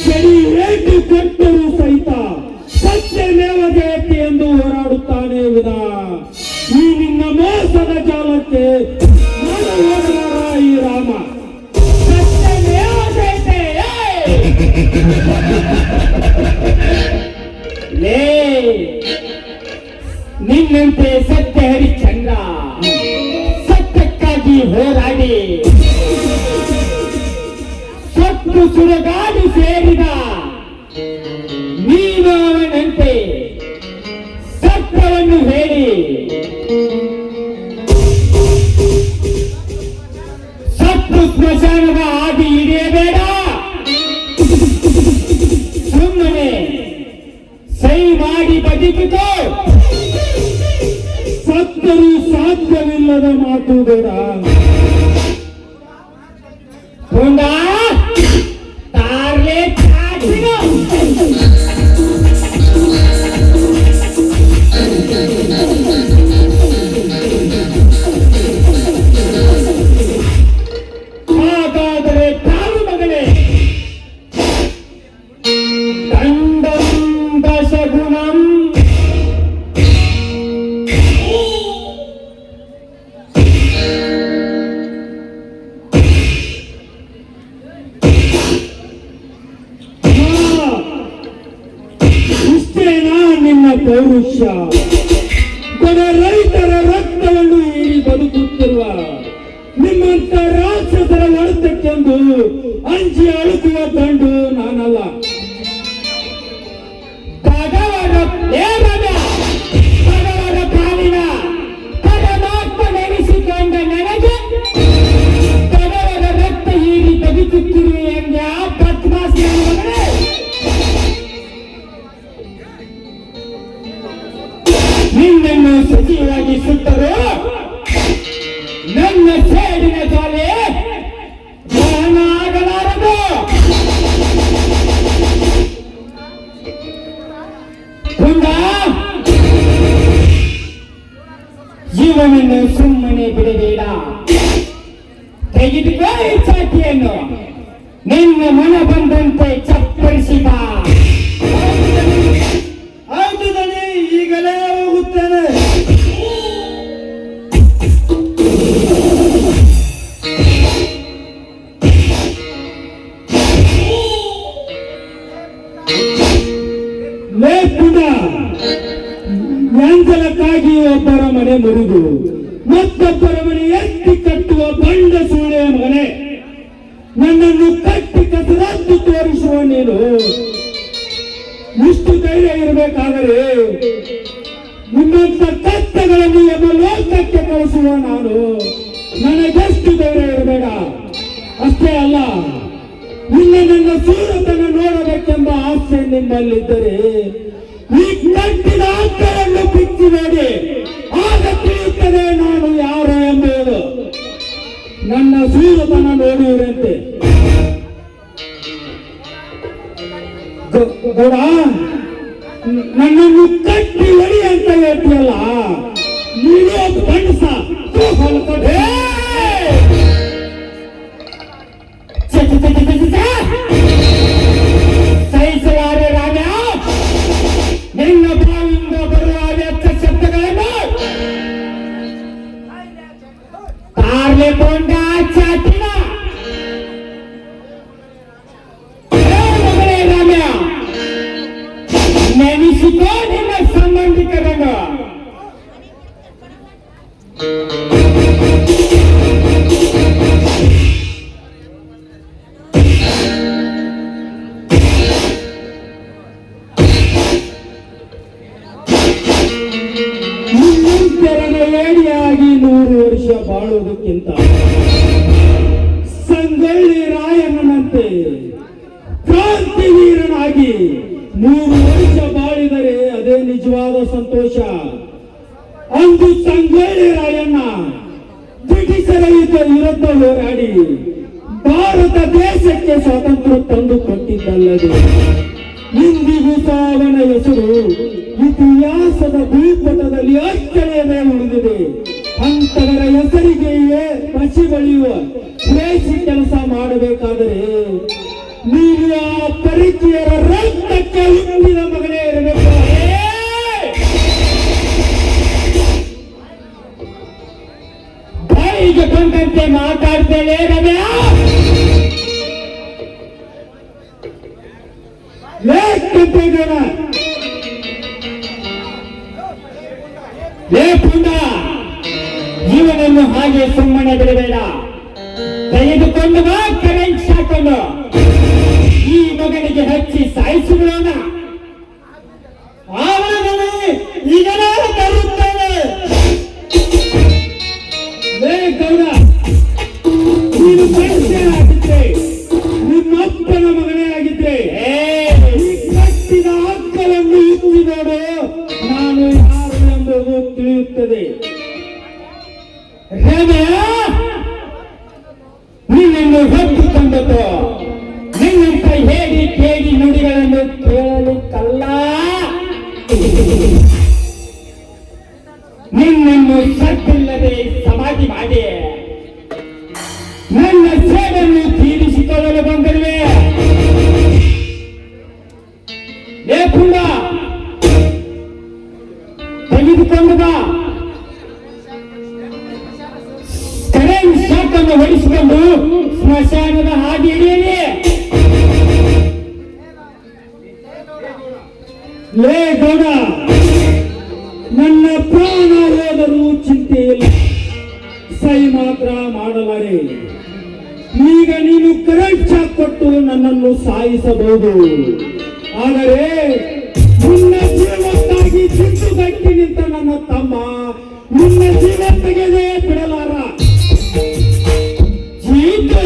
ಚಳಿ ಏಟು ಕೊಟ್ಟರೂ ಸಹಿತ ಸತ್ಯಮೇವ ಜಯತೆ ಎಂದು ಹೋರಾಡುತ್ತಾನೆ ವಿನ ಈ ನಿನ್ನ ಮೋಸದ ಜಾಲಕ್ಕೆ ನಾನು ಹೋಗಲಾರ ಈ ರಾಮ. ಸತ್ಯಮೇವ ಜಯತೆ. ಲೇ, ನಿನ್ನಂತೆ ಸತ್ಯ ಹರಿಶ್ಚಂದ್ರ ಸತ್ಯಕ್ಕಾಗಿ ಹೋರಾಡಿ ಸತ್ತು ಸುರಗಾಡಿ ಸೇರಿದ ನೀನು ಅವನಂತೆ ಸತ್ಯವನ್ನು ಹೇಳಿ ಸತ್ತು ಸ್ಮಶಾನದ ಹಾದಿ ಹಿಡಿಯಬೇಡ. ಸುಮ್ಮನೆ ಸೈ ಮಾಡಿ ಬದುಕಿತು. ಸತ್ತರೂ ಸಾಧ್ಯವಿಲ್ಲದ ಮಾತು ಬೇಡ. ಹೊಂಡ ತಾರ್ಲೆ ಚಾಟಿನು. ಹಾಗಾದರೆ ತಾನು ಮಗನೇ ದಂಡಂ ದಶಗುಣಂ. ಇಷ್ಟೇನಾ ನಿನ್ನ ಪೌರುಷ? ಬಡ ರೈತರ ರಕ್ತವನ್ನು ಹೀರಿ ಬದುಕುತ್ತಿರುವ ನಿಮ್ಮಂತ ರಾಕ್ಷಸರ ಹೊಡೆತಕ್ಕೆಂದು ಅಂಜಿ ಅಳುಕುವ ದಂಡು ನಾನಲ್ಲ. ಭಗವನ ದೇವನ ಭಗವನ ಪಾಲಿನ ಪರಮಾತ್ಮ ನೆನೆಸಿಕೊಂಡ ನನಗೆ ಭಗವನ ರಕ್ತ ಹೀರಿ ಬದುಕುತ್ತಿರುವೆ ಎಂದ ಬದ್ಮಾಸಿ ಮಗನೇ. ನಿನ್ನನ್ನು ಸಜೀವಾಗಿ ಸುಟ್ಟರು ನನ್ನ ಸೇಡಿನ ಜ್ವಾಲೆ ದಹನ ಆಗಲಾರದು. ಹುಂಡ, ಜೀವನನ್ನು ಸುಮ್ಮನೆ ಬಿಡಬೇಡ. ತೆಗೆದುಕೋ ಈ ಚಾಟಿಯನ್ನು, ನಿನ್ನ ಮನ ಬಂದಂತೆ ಚಪ್ಪರಿಸಿ ಬಾ. ಆಯ್ತು ದಣಿ, ಈಗಲೇ ಹೋಗುತ್ತೇನೆ. ಲೇಖುಡ ವ್ಯಾಂಜಲಕ್ಕಾಗಿ ಒಬ್ಬರ ಮನೆ ಮುರಿದು ಮತ್ತೊಬ್ಬರ ಮನೆ ಎತ್ತಿ ಕಟ್ಟುವ ಬಂಡ ಸೂಳೆಯ ಮನೆ. ನನ್ನನ್ನು ಕಟ್ಟಿ ಕಸರತ್ತು ತೋರಿಸುವ ನೀನು ಇಷ್ಟು ಧೈರ್ಯ ಇರಬೇಕಾದರೆ ನಿಮ್ಮಂತ ಕಷ್ಟಗಳನ್ನು ಎಂಬ ಲೋಕಕ್ಕೆ ಕಳಿಸುವ ನಾನು ನನಗೆಷ್ಟು ಧೈರ್ಯ ಇರಬೇಡ. ಅಷ್ಟೇ ಅಲ್ಲ, ನಿನ್ನ ನನ್ನ ಸೂರತನ ನೋಡಬೇಕೆಂಬ ಆಸೆ ನಿಮ್ಮಲ್ಲಿದ್ದರೆ ಈ ಕಟ್ಟಿದ ಹಕ್ಕನ್ನು ಬಿಚ್ಚಿ ನೋಡಿ, ಆಗ ತಿಳಿಯುತ್ತದೆ ನಾನು ಯಾರು ಎಂಬುದು. ನನ್ನ ಸೂರತನ ನೋಡುವುದಂತೆ ಗೌಡ, ನನ್ನನ್ನು ಕಟ್ಟಿ ಹೊಡಿ ಅಂತ ಹೇಳ್ತೀಯಲ್ಲ, ಹೊಲಕೊಟ್ಟೆ. ಸಹಿಸಲಾರೆ ರಾಮ್ಯ ನಿನ್ನ ಬಾಯಿಂದ ಬರುವ ವ್ಯರ್ಥ ಶಬ್ದಗಳನ್ನು ತಾರ್ಲೆಕೊಂಡ ಚಾಟಿನ ಮಗಳೇ ರಾಮ್ಯ, ನೆನೆಸಿಕೋ ನಿನ್ನ ಸಂಬಂಧಿಕರನ್ನು. ನಿನ್ನಂತೆರನ ಏಡಿಯಾಗಿ 100 ವರ್ಷ ಬಾಳುವುದಕ್ಕಿಂತ ಸಂಗೊಳ್ಳಿ ರಾಯಣ್ಣನಂತೆ ಕ್ರಾಂತಿವೀರನಾಗಿ 100 ವರ್ಷ ಬಾಳಿದರೆ ಅದೇ ನಿಜವಾದ ಸಂತೋಷ. ಅಂದು ಸಂಗೊಳ್ಳಿ ರಾಯಣ್ಣ ಬ್ರಿಟಿಷರ ವಿರುದ್ಧ ಹೋರಾಡಿ ಭಾರತ ದೇಶಕ್ಕೆ ಸ್ವಾತಂತ್ರ್ಯ ತಂದು ಕೊಟ್ಟಿದ್ದಲ್ಲದೆ ಇಂದಿಗೂ ಅವನ ಹೆಸರು ಇತಿಹಾಸದ ಭೂಪಟದಲ್ಲಿ ಅಚ್ಚಳಿಯ ಮೇಲೆ ಉಳಿದಿದೆ. ಅಂತವರ ಹೆಸರಿಗೆ ಪಶಿ ಬಳಿಯುವ ಶ್ರೇಷ್ಠ ಕೆಲಸ ಮಾಡಬೇಕಾದರೆ ನೀನು ಆ ಪರಿಚಯರ ರಕ್ತಕ್ಕೆ ಹುಟ್ಟಿದ ಮಗನೇ ಇರಬೇಕು. ಬಾಯಿಗೆ ಬಂದಂತೆ ಮಾತಾಡ್ತೇನೆ ರಮ್ಯ. ಲೇಖನ ಲೇ ಪುಂಡ, ಜೀವನನ್ನು ಹಾಗೆ ಸುಮ್ಮನೆ ಬಿಡಬೇಡ. ತೆಗೆದುಕೊಂಡು ಬಾ ಕರೆಂಟ್ ಶಾಕನ್ನು, ಈ ಮಗನಿಗೆ ಹಚ್ಚಿ ಸಾಯಿಸಿಬಿಡೋಣ. ಅವನಲ್ಲಿ ಈಗ ನಾನು ತರುತ್ತೇನೆ. ಲೇ ಗೌಡ, ನೀನು ಮನುಷ್ಯನಾಗಿದ್ರೆ, ನಿಮ್ಮಪ್ಪನ ಮಗನೇ ಆಗಿದ್ರೆ ಈ ಕಟ್ಟಿದ ಹಕ್ಕಲನ್ನು ಇಚ್ಚಿ ನೋಡು, ನಾನು ಯಾರು ಎಂಬುದು ತಿಳಿಯುತ್ತದೆ. ರಮ್ಯ, ನಿನ್ನನ್ನು ಹೊತ್ತು ತಂದದ್ದು ನಿನ್ನಂತ ಹೇಳಿ ಕೇಳಿ ನುಡಿಗಳನ್ನು ಕೇಳಲಿಕ್ಕಲ್ಲ, ನಿನ್ನನ್ನು ಸದ್ದಿಲ್ಲದೆ ಸಮಾಧಿ ಮಾಡಿ ನನ್ನ ಸೇವೆಯನ್ನು ತೀರಿಸಿಕೊಳ್ಳಲು ಬಂದಿರುವೆ. ಲೇ ಪುಂಡ, ತೆಗೆದುಕೊಂಡು ಬಾ ಕರೆಂಟ್ ಶಾಕನ್ನು ಹೊಡಿಸಿಕೊಂಡು ಸ್ಮಶಾನದ ಹಾದಿ ಹಿಡಿಯಲಿ. ಲೇ ಗೌಡ, ನನ್ನ ಪ್ರಾಣ ಹೋದರೂ ಚಿಂತೆ ಇಲ್ಲ, ಸಹಿ ಮಾತ್ರ ಮಾಡಲಾರೆ. ಈಗ ನೀನು ಕರೆಂಟ್ ಶಾಕ್ ಕೊಟ್ಟು ನನ್ನನ್ನು ಸಾಯಿಸಬಹುದು, ಆದರೆ ನಿನ್ನ ಜೀವಕ್ಕಾಗಿ ಜಿದ್ದುಗಟ್ಟಿ ನಿಂತ ನನ್ನ ತಮ್ಮ ನಿನ್ನ ಜೀವ ತೆಗೆದೇ ಬಿಡಲಾರ. ಜೀತು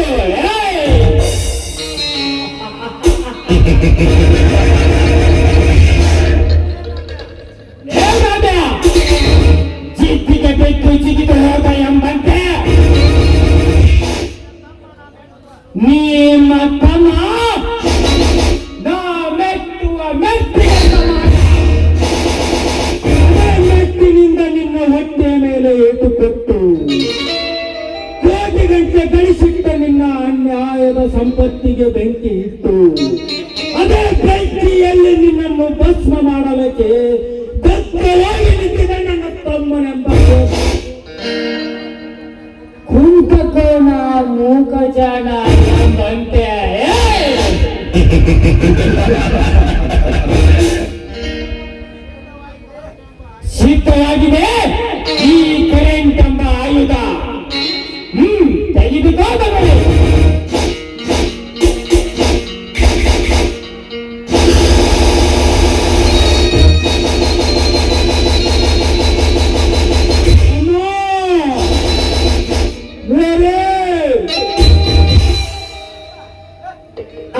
ಜಿದ್ದಿಗೆ ಬಿಟ್ಟು ಜಿಗಿದು ಹೋದ ಎಂಬಂತೆ ನಿಮ್ಮ ತಮ್ಮ ನಾ ಮೆಟ್ಟುವ ಮೆಟ್ಟಿಗೆ ಸಮಾನ. ಮೆಟ್ಟಿನಿಂದ ನಿನ್ನ ಹೊಟ್ಟೆಯ ಮೇಲೆ ಏಟುಕೊಟ್ಟು ಕೋಟಿ ಗಂಟೆ ಗಳಿಸಿಟ್ಟ ನಿನ್ನ ಅನ್ಯಾಯದ ಸಂಪತ್ತಿಗೆ ಬೆಂಕಿ ಇಟ್ಟು ಅದೇ ಬೆಂಕಿಯಲ್ಲಿ ನಿನ್ನನ್ನು ಭಸ್ಮ ಮಾಡಲಿಕ್ಕೆ ಬದ್ಧವಾಗಿ ನಿಂತಿದ ನನ್ನ ತಮ್ಮನೆಂಬ ಕುಂಟಕೋನ ಮೂಕ ಜಾಣ ಎಂಬಂತೆ ಸಿದ್ಧವಾಗಿದೆ ಈ ಕರೆಂಟ್ ಎಂಬ ಆಯುಧ. ತೆಗೆದುಕೊಂಡವರು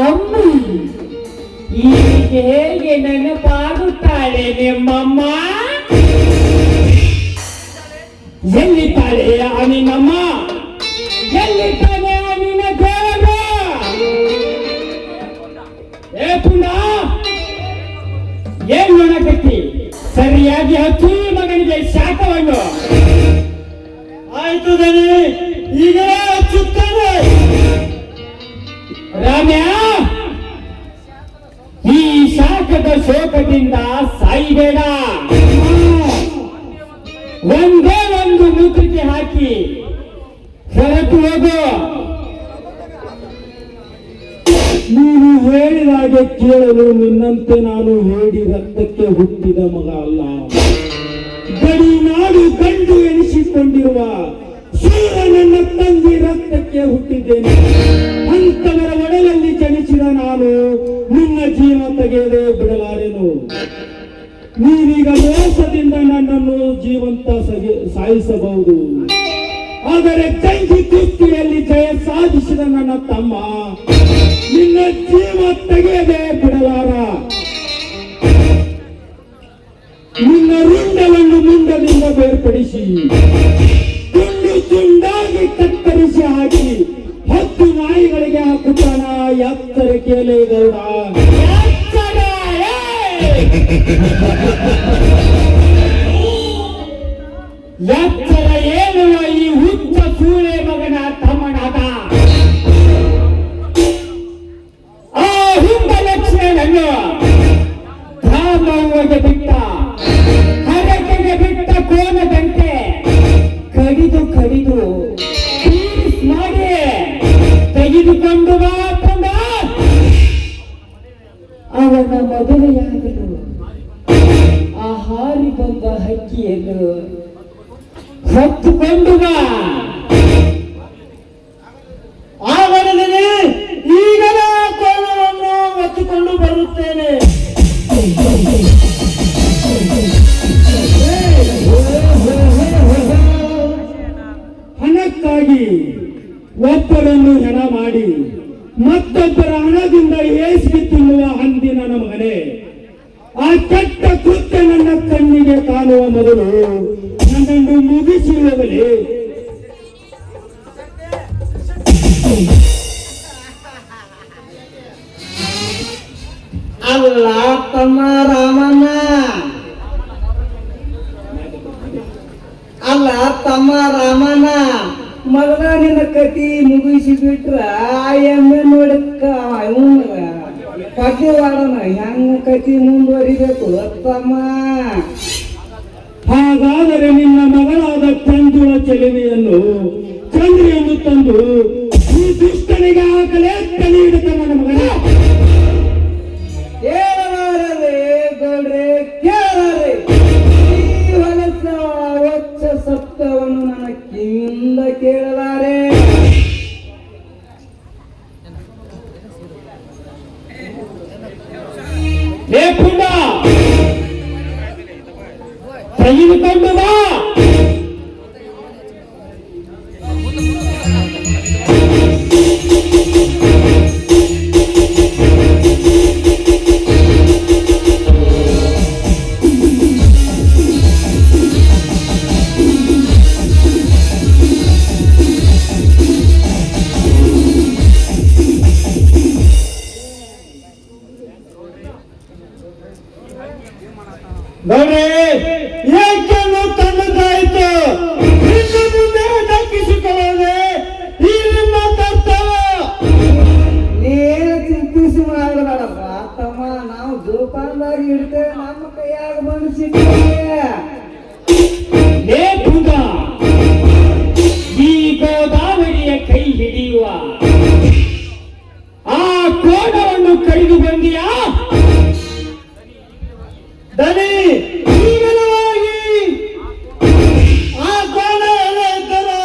ಅಮ್ಮ ಈಗ ಹೇಗೆ ನೆನಪಾಗುತ್ತಾಳೆ ನಿಮ್ಮಮ್ಮ? ಎಲ್ಲಿದ್ದಾಳೆ ನಿನ್ನಮ್ಮ? ಎಲ್ಲಿದ್ದಾನೆ ನಿನ್ನ ದೇವರು? ಏ ಪುಣ್ಣ, ಏನ್ ನೋಡಕತ್ತಿ? ಸರಿಯಾಗಿ ಹಚ್ಚು ಮಗನಿಗೆ ಶಾಖವನ್ನು. ಆಯ್ತು ಶೋಕದಿಂದ ಸಾಯಿಬೇಡ. ಒಂದೇ ಒಂದು ಮುದ್ರಿಕೆ ಹಾಕಿ ಹೊರಟು ಹೋಗು. ನೀನು ಹೇಳಿದಾಗೆ ಕೇಳಲು ನಿನ್ನಂತೆ ನಾನು ಹೇಳಿ ರಕ್ತಕ್ಕೆ ಹುಟ್ಟಿದ ಮಗ ಅಲ್ಲ. ಗಡಿನಾಡು ಗಂಡು ಎನಿಸಿಕೊಂಡಿರುವ ಶೂರ ನನ್ನ ತಂಗಿ ರಕ್ತಕ್ಕೆ ಹುಟ್ಟಿದ್ದೇನೆ. ಅಂತವರ ಒಡಲಲ್ಲಿ ಜನಿಸಿದ ನಾನು ನಿನ್ನ ಜೀವ ತೆಗೆಯದೆ ಬಿಡಲಾರೆನು. ನೀವೀಗ ಮೋಸದಿಂದ ನನ್ನನ್ನು ಜೀವಂತ ಸಾಯಿಸಬಹುದು, ಆದರೆ ಜಂಗಿ ಕುಸ್ತಿಯಲ್ಲಿ ಜಯ ಸಾಧಿಸಿದ ನನ್ನ ತಮ್ಮ ನಿನ್ನ ಜೀವ ತೆಗೆಯದೆ ಬಿಡಲಾರ. ನಿನ್ನ ರುಂಡವನ್ನು ಮುಂಡದಿಂದ ಬೇರ್ಪಡಿಸಿ ತುಂಡು ತುಂಡಾಗಿ ಕತ್ತರಿಸಿ ಹಾಕಿ 10 ನಾಯಿಗಳಿಗೆ ಹಾಕುತ್ತಾನ ಎತ್ತರ ಕೇಲೆ ಗೌಡ. ಎತ್ತರ ಏಳುವ ಈ ಹುಚ್ಚ ಸೂಳೆ ಮಗನ ತಮ್ಮನಾದ ಆ ಹುಂಬ ಲಕ್ಷ್ಮಣನು ಧಾಮವ್ವಗೆ ಬಿಟ್ಟ ಹರಕೆಗೆ ಬಿಟ್ಟ ಕೋನದಂತೆ ಕಡಿದು ಕಡಿದು ಪೀಸ್ ಮಾಡಿ ತೆಗೆದುಕೊಂಡು ಬಾ ತಂದ. ಅವನ ಮೊದಲೆಯಾಗಲು ಆ ಹಾರಿ ಬಂದ ಹಕ್ಕಿಯನ್ನು ಹೊತ್ತುಕೊಂಡು ಬಾ. ಆಗಲೇ ಈಗಲೇ ಕೋಣವನ್ನು ಹೊತ್ತುಕೊಂಡು ಬರುತ್ತೇನೆ. ಹಣಕ್ಕಾಗಿ ಒಬ್ಬರನ್ನು ಹೆಣ ಮಾಡಿ ಮತ್ತೊಬ್ಬರ ಹಣದಿಂದ ಏಸಿಗೆ ತಿನ್ನುವ ಹಂದಿ ನನ್ನ ಮಗನೇ. ಆ ಕೆಟ್ಟ ಕೃತ್ಯ ನನ್ನ ಕಣ್ಣಿಗೆ ಕಾಣುವ ಮೊದಲು ನನ್ನನ್ನು ಮುಗಿಸಿ ಹೋಗಲಿ. ಅಲ್ಲ ತಮ್ಮ ರಾಮಣ್ಣ, ಅಲ್ಲ ತಮ್ಮ ರಾಮಣ್ಣ, ಮೊದಲ ನಿನ್ನ ಕತಿ ಮುಗಿಸಿ ಬಿಟ್ರ ಎಮ್ಮೆ ನೋಡಕ್ಕ ಕತಿ ವಾಡನ ಹೆಂಗ ಕತಿ ಮುಂದುವರಿಬೇಕು ತಮ್ಮ. ಹಾಗಾದರೆ ನಿನ್ನ ಮಗಳಾದ ಚಂದುಳ ಚೆಲುವೆಯನ್ನು ಚಂದ್ರಿಯನ್ನು ತಂದು ಈ ದುಷ್ಟನಿಗೆ ಹಾಕಲೇ ತಲೆ ಹಿಡಿತ ನನ್ನ ಮಗನ. ಕೇಳಲಾರದೆ ಗೌಡ್ರೆ ಕೇಳಲಾರೆ, ಈ ಹೊಲಸ ವಚ್ಚ ಸತ್ಯವನ್ನು ನನ್ನ ಕಿವಿಯಿಂದ ಕೇಳಲಾರೆ. ಲೇ ಪುಂಡ ತೆಗೆದುಕೊಂಡು ಬಾ. ಗೌಡ್ರೆ ಏಕೆನ್ನು ತನ್ನದಾಯಿತು, ಇನ್ನು ಮುಂದೆ ದಕ್ಕಿಸಿಕೊಳ್ಳದೆ ಈ ನಿಮ್ಮ ಕರ್ತವ್ಯ. ನೀನು ಚಿಂತಿಸಿ ಮಾಡಬೇಡಪ್ಪ ತಮ್ಮ, ನಾವು ಜೋಪಾನದಾಗಿ ಇಡ್ತೇವೆ, ನಮ್ಮ ಕೈಯಾಗ ಬಂದು ಸಿಗ್ತೇವೆ. ಲೇ ಪುಂಡ ಈ ಗೋದಾವರಿಯ ಕೈ ಹಿಡಿಯುವ ಆ ಕೋಣವನ್ನು ಕಡಿದು ಬಂದಿಯಾ? ದನಿ ಈಗಲವಾಗಿ ಆ ಕೋಣ ಎಲ್ಲ ಇದ್ದರು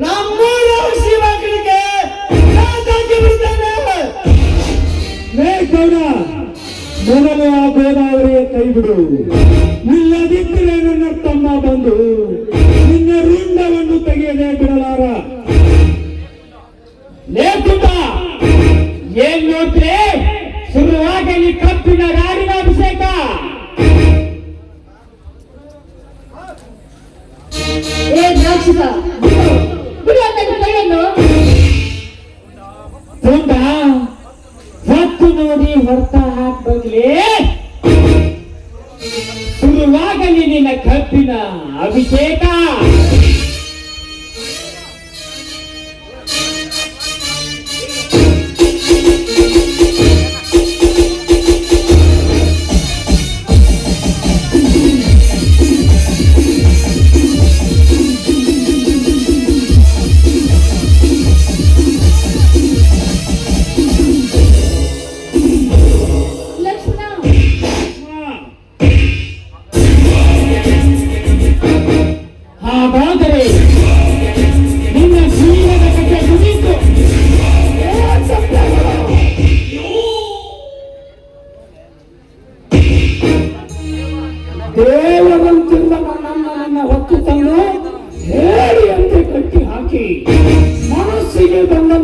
ನಮ್ಮೂರ ಶಿವಕರಿಗೆ ಬಿಡ್ತೇನೆ. ಮೇಲ್ಗೌಡ, ಮೊದಲು ಆ ಗೋದಾವರಿಯ ಕೈ ಬಿಡು. ನಿಲ್ಲದಿದ್ದರೆ ನನ್ನ ತಮ್ಮ ಬಂದು ನಿನ್ನ ರುಂಡವನ್ನು ತೆಗೆಯದೆ ಬಿಡಲಾರ. ಲೇ ಪುಂಡ ಏನ್ ನೋಡ್ರೆ ಶುರುವಾಗಲಿ ಕಪ್ಪಿನ ರಾಡಿನ ಅಭಿಷೇಕ. ಏ ದ್ರಾಕ್ಷಿಕ ಬಿಡು ಅದನ್ನ ಕೈಯನ್ನು. ಪುಂಡ ಹೊತ್ತು ನೋಡಿ ಹೊರತ ಹಾಕ್ಬಂಗ್ಲೇ ಶುರುವಾಗಲಿ ನಿನ್ನ ಕಪ್ಪಿನ ಅಭಿಷೇಕ.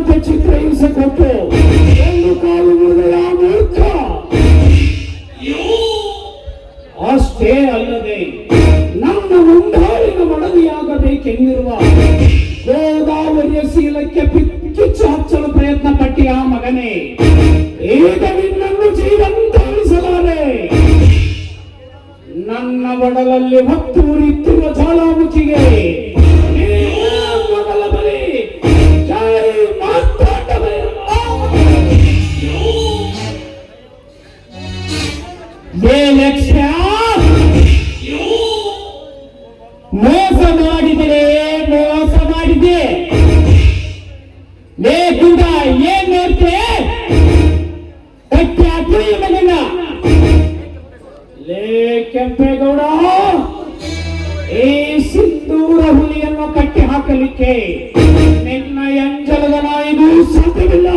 ಅಂತ ಚಿತ್ರಹಿಂಸೆ ಕೊಟ್ಟು ಒಂದು ಕಾಲು ಮುರಿದ ಮೂರ್ಖ. ಅಷ್ಟೇ ಅಲ್ಲದೆ ನನ್ನ ಮುಂದಾಳಿನ ಮಡದಿಯಾಗಬೇಕೆಂದಿರುವ ಗೋದಾವರಿಯ ಶೀಲಕ್ಕೆ ಕಿಚ್ಚು ಹಚ್ಚಲು ಪ್ರಯತ್ನ ಪಟ್ಟಿ ಆ ಮಗನೇ, ಈಗ ನಿನ್ನನ್ನು ಜೀವಂತ ಉಳಿಸಲಾರೆ. ನನ್ನ ಒಡಲಲ್ಲಿ ಹೊತ್ತು ಉರಿಯುತ್ತಿರುವ ಜ್ವಾಲಾಮುಖಿಗೆ ಮೊದಲ ಬಲಿ. ಜೈ ಮಾರ್ತಾಂಡ ಭೈರವ. ಏ ಲಕ್ಷ್ಯ, ಮೋಸ ಮಾಡಿದರೆ ಮೋಸ ಮಾಡಿದೆ. ಲೇ ಗುಂಡ, ಏನ್ ನೋಡ್ತೆ? ಕಟ್ಟಿ ಹಾಕಿ ಮಗನ. ಲೇ ಕೆಂಪೇಗೌಡ, ಈ ಸಿಂಧೂರ ಹುಲಿಯನ್ನು ಕಟ್ಟಿ ಹಾಕಲಿಕ್ಕೆ ನಿನ್ನ ಎಂಜಲದ ನಾಯಿಗೂ ಸಾಧ್ಯವಿಲ್ಲ,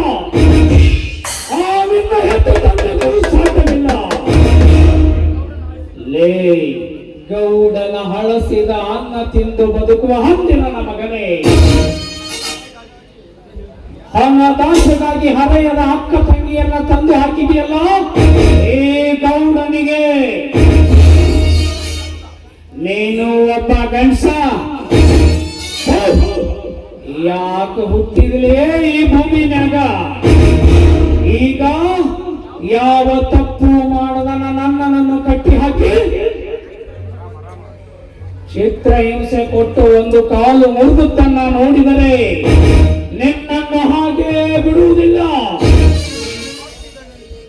ಆ ನಿನ್ನ ಹೆತ್ತ ತಂದೆಗೂ ಸಾಧ್ಯವಿಲ್ಲ. ಲೇ ಗೌಡನ ಹಳಸಿದ ಅನ್ನ ತಿಂದು ಬದುಕುವ ಹಂದಿನ ಮಗನೇ, ಹಣದಾಸೆಗಾಗಿ ಹರೆಯದ ಅಕ್ಕ ತಂಗಿಯನ್ನ ತಂದು ಹಾಕಿದೆಯಲ್ಲ ಈ ಗೌಡನಿಗೆ. ನೀನು ಒಬ್ಬ ಗಂಡಸ, ಯಾಕೆ ಹುಟ್ಟಿದ್ಲೇ ಈ ಭೂಮಿ ಮ್ಯಾಗ? ಈಗ ಯಾವ ತಪ್ಪು ಮಾಡದ ನನ್ನನ್ನು ಕಟ್ಟಿ ಹಾಕಿ ಚಿತ್ರಹಿಂಸೆ ಕೊಟ್ಟು ಒಂದು ಕಾಲು ಮುರಿದುದನ್ನ ನೋಡಿದರೆ ನಿನ್ನನ್ನು ಹಾಗೆ ಬಿಡುವುದಿಲ್ಲ.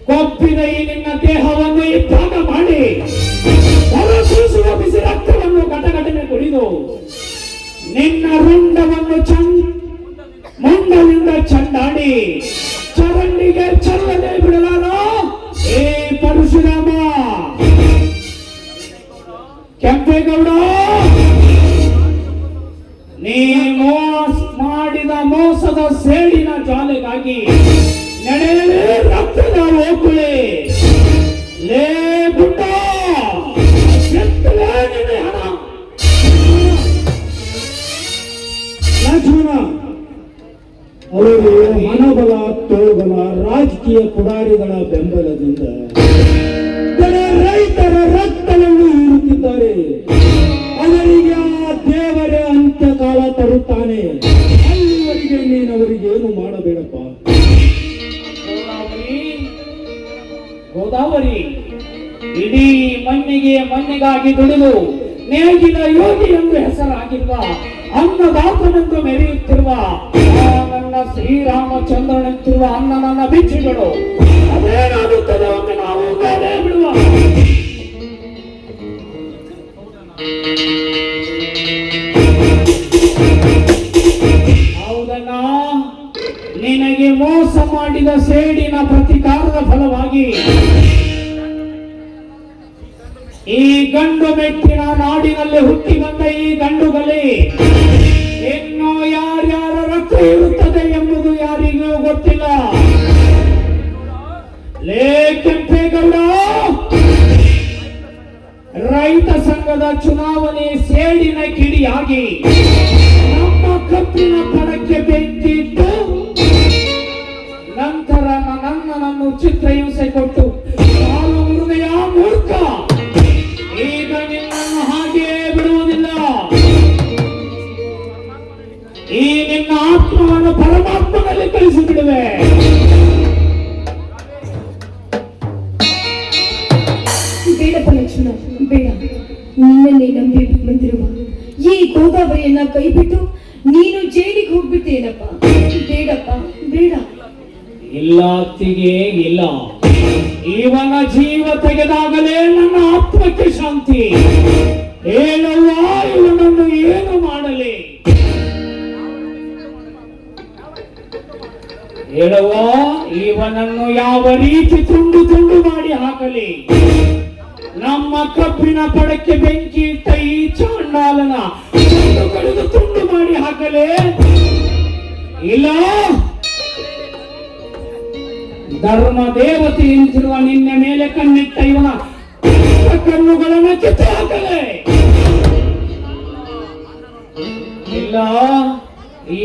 ಕೊಪ್ಪಿದ ಈ ನಿನ್ನ ದೇಹವನ್ನು ಇಬ್ಬಾಗ ಮಾಡಿ ಹೊರಸೂಸುವ ಬಿಸಿ ರಕ್ತವನ್ನು ಘಟಘಟನೆ ಕುಡಿದು ನಿನ್ನ ರುಂಡವನ್ನು ಮುಂಡದಿಂದ ಚಂಡಾಡಿ ಚರಂಡಿಗೆ ಚೆಲ್ಲದೆ ಬಿಡಲಾರ ಏ ಪರಶುರಾಮ. ಕೆಂಪೇಗೌಡ, ನೀ ಮಾಡಿದ ಮೋಸದ ಸೇಡಿನ ಜಾಲೆಗಾಗಿ ನಡೆಯಲೇ ರಕ್ತದ ಓಕುಳೆ. ಲೇ ಗುಡ್ಡ, ಎತ್ತಲೇ ನಿನ್ನ ಹಣ. ಲಕ್ಷ್ಮಣ, ಅವರು ಹಣಬಲ, ತೋಳ್ಬಲ, ರಾಜಕೀಯ ಪುಡಾರಿಗಳ ಬೆಂಬಲದಿಂದ ರೈತರ ರಕ್ತವನ್ನು ಹೀರುತ್ತಿದ್ದಾರೆ. ಅವರಿಗೆ ಆ ದೇವರೇ ಅಂತ್ಯಕಾಲ ತರುತ್ತಾನೆ. ಅಲ್ಲಿವರೆಗೆ ನೀನು ಅವರಿಗೆ ಏನು ಮಾಡಬೇಡಪ್ಪ. ಗೋದಾವರಿ ಇಡೀ ಮಣ್ಣಿಗಾಗಿ ದುಡಿದು ನೇಗಿಲ ಯೋಗಿ ಎಂದು ಹೆಸರಾಗಿರುವ ಅನ್ನದಾತನೆಂದು ಮೆರೆಯುತ್ತಿರುವ ನನ್ನ ಶ್ರೀರಾಮಚಂದ್ರನೆಂತಿರುವ ಅನ್ನ ನನ್ನ ಬಿಚ್ಚಿಗಳು ಅದೇನಾಗುತ್ತದೆ ಒಮ್ಮೆ ನಾವು ಕಾಲೇ ಬಿಡುವ. ಹೌದಣ್ಣ, ನಿನಗೆ ಮೋಸ ಮಾಡಿದ ಸೇಡಿನ ಪ್ರತಿಕಾರದ ಫಲವಾಗಿ ಈ ಗಂಡು ಮೆಟ್ಟಿನ ನಾಡಿನಲ್ಲಿ ಹುಟ್ಟಿ ಬಂದ ಈ ಗಂಡುಗಲಿ ಇನ್ನು ಯಾರ್ಯಾರ ರಕ್ತ ಇರುತ್ತದೆ ಎಂಬುದು ಯಾರಿಗೂ ಗೊತ್ತಿಲ್ಲ. ಲೇ ಕೆಂಪೇಗೌಡ, ರೈತ ಸಂಘದ ಚುನಾವಣೆ ಸೇಡಿನ ಕಿಡಿಯಾಗಿ ನಮ್ಮ ಕಪ್ಪಿನ ಪಡಕ್ಕೆ ಬೆಂಕಿಟ್ಟು ನಂತರ ನನ್ನನ್ನು ಚಿತ್ರಹಿಂಸೆ ಕೊಟ್ಟು ಕಾಲು ಮುರಿದೆಯ ಮೂರ್ಖ, ಈಗ ನಿನ್ನನ್ನು ಹಾಗೆ ಬಿಡುವುದಿಲ್ಲ. ಈ ನಿನ್ನ ಆತ್ಮವನ್ನು ಪರಮಾತ್ಮನಲ್ಲಿ ಕಳಿಸಿಬಿಡುವೆ. ಬೇಡಪ್ಪ ಲಕ್ಷ್ಮಣ, ಬೇಡ. ನಿನ್ನನ್ನೇ ನಂಬಿ ಬಂದಿರುವ ಈ ಗೋದಾವರಿಯನ್ನ ಕೈಬಿಟ್ಟು ನೀನು ಜೈಲಿಗೆ ಹೋಗ್ಬಿಟ್ಟೇನಪ್ಪ. ಬೇಡಪ್ಪ, ಬೇಡ. ಇಲ್ಲ ಅತ್ತಿಗೆ, ಇಲ್ಲ. ಇವನ ಜೀವ ತೆಗೆದಾಗಲೇ ನನ್ನ ಆತ್ಮಕ್ಕೆ ಶಾಂತಿ. ಹೇಳವ್ವ, ಇವನನ್ನು ಏನು ಮಾಡಲಿ? ಹೇಳವ್ವ, ಇವನನ್ನು ಯಾವ ರೀತಿ ತುಂಡು ತುಂಡು ಮಾಡಿ ಹಾಕಲಿ? ನಮ್ಮ ಕಬ್ಬಿನ ಪಡಕ್ಕೆ ಬೆಂಕಿ ಇಟ್ಟ ಈ ಚಾಂಡಾಲನ ತುಂಡು ಕಡಿದು ತುಂಡು ಮಾಡಿ ಹಾಕಲೇ? ಇಲ್ಲ, ಧರ್ಮ ದೇವತೆ ಎಂತಿರುವ ನಿನ್ನ ಮೇಲೆ ಕಣ್ಣಿಟ್ಟ ಇವನ ಕಣ್ಣುಗಳನ್ನು ಕಿತ್ತು ಹಾಕಲೇ? ಇಲ್ಲ,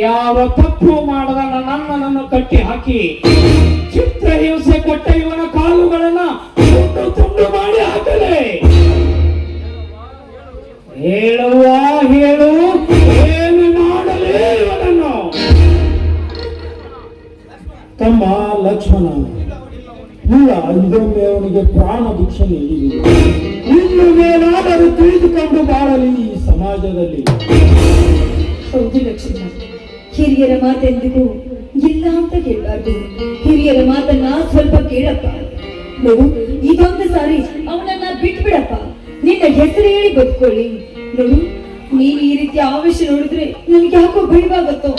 ಯಾವ ತಪ್ಪು ಮಾಡದ ನನ್ನನ್ನು ಕಟ್ಟಿ ಹಾಕಿ ಚಿತ್ರಹಿಂಸೆ ಕೊಟ್ಟ ಇವನ ಕಾಲುಗಳನ್ನ ತುಂಡು ತುಂಡು ಮಾಡಿ ಹಾಕಲೆ. ಹೇಳುವ ಹೇಳು, ಏನು ಮಾಡಲೇ ಇವನನ್ನು? ತಮ್ಮ ಲಕ್ಷ್ಮಣ, ಇಲ್ಲ, ಇದೊಮ್ಮೆ ಅವನಿಗೆ ಪ್ರಾಣ ಭಿಕ್ಷೆ ನೀಡಿದೆ. ಇನ್ನು ಮೇಲಾದರೂ ತಿಳಿದುಕೊಂಡು ಬಾಳಲಿ ಈ ಸಮಾಜದಲ್ಲಿ. ಹೌದು ಲಕ್ಷ್ಮಣ, ಹಿರಿಯರ ಮಾತೆಂದಿಗೂ ಇಲ್ಲ ಅಂತ ಹೇಳಬಾರ್ದು. ಹಿರಿಯರ ಮಾತನ್ನ ಸ್ವಲ್ಪ ಕೇಳಪ್ಪ. ನೋಡು, ಇದೊಂದು ಸಾರಿ ಅವನನ್ನ ಬಿಟ್ಬಿಡಪ್ಪ. ನಿನ್ನ ಹೆಸರು ಹೇಳಿ ಬದುಕೊಳ್ಳಿ. ನೋಡು, ನೀನ್ ಈ ರೀತಿ ಆವೇಶ ನೋಡಿದ್ರೆ ನನ್ಗೆ ಯಾಕೋ ಭಯವಾಗತ್ತೋ.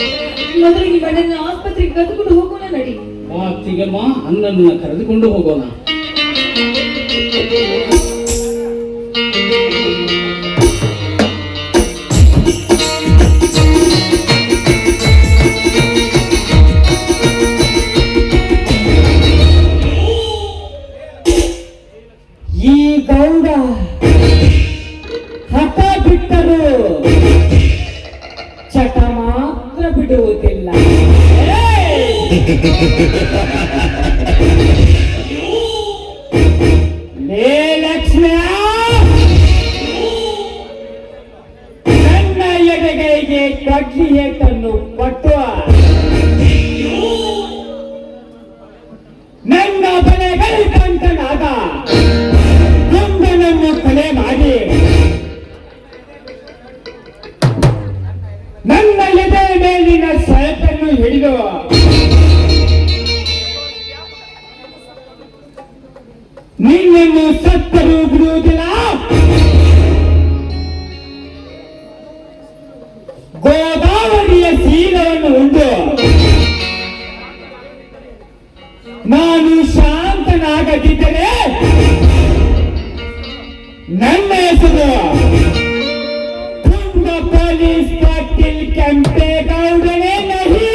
ಮೊದಲು ನಿಮ್ಮ ಅಣ್ಣನ ಆಸ್ಪತ್ರೆಗೆ ಕರೆದುಕೊಂಡು ಹೋಗೋಣ ನಡಿ. ಮಾತಿಗಮ್ಮ, ಅಣ್ಣನ ಕರೆದುಕೊಂಡು ಹೋಗೋಣ. ಈ ಗೌಡ ಹಠ ಬಿಟ್ಟರು ಚಟ ಮಾತ್ರ ಬಿಡುವುದಿಲ್ಲ. ಲೇ ಲಕ್ಷ್ಮ, ನನ್ನ ಎಡಗೈಗೆ ಕಡ್ಲಿ ಏಟನ್ನು ಕೊಟ್ಟು ನನ್ನ ಬಲೆಗಳ ಕಂಕನಾದ ಗಂಡನನ್ನು ಕೊಲೆ ಮಾಡಿ ನನ್ನ ಎದೆ ಮೇಲಿನ ಸೆಳತನ್ನು ಹಿಡಿದು ನಿನ್ನನ್ನು ಸತ್ತರೂ ಬಿಡುವುದಿಲ್ಲ. ಗೋದಾವರಿಯ ಸೀಲವನ್ನು ಉಂಡು ನಾನು ಶಾಂತನಾಗದಿದ್ದರೆ ನನ್ನ ಹೆಸರು ತುಂಗ ಪೊಲೀಸ್ ಪಾಟೀಲ್ ಕೆಂಪೇಗೌಡನೇ ನಹಿ.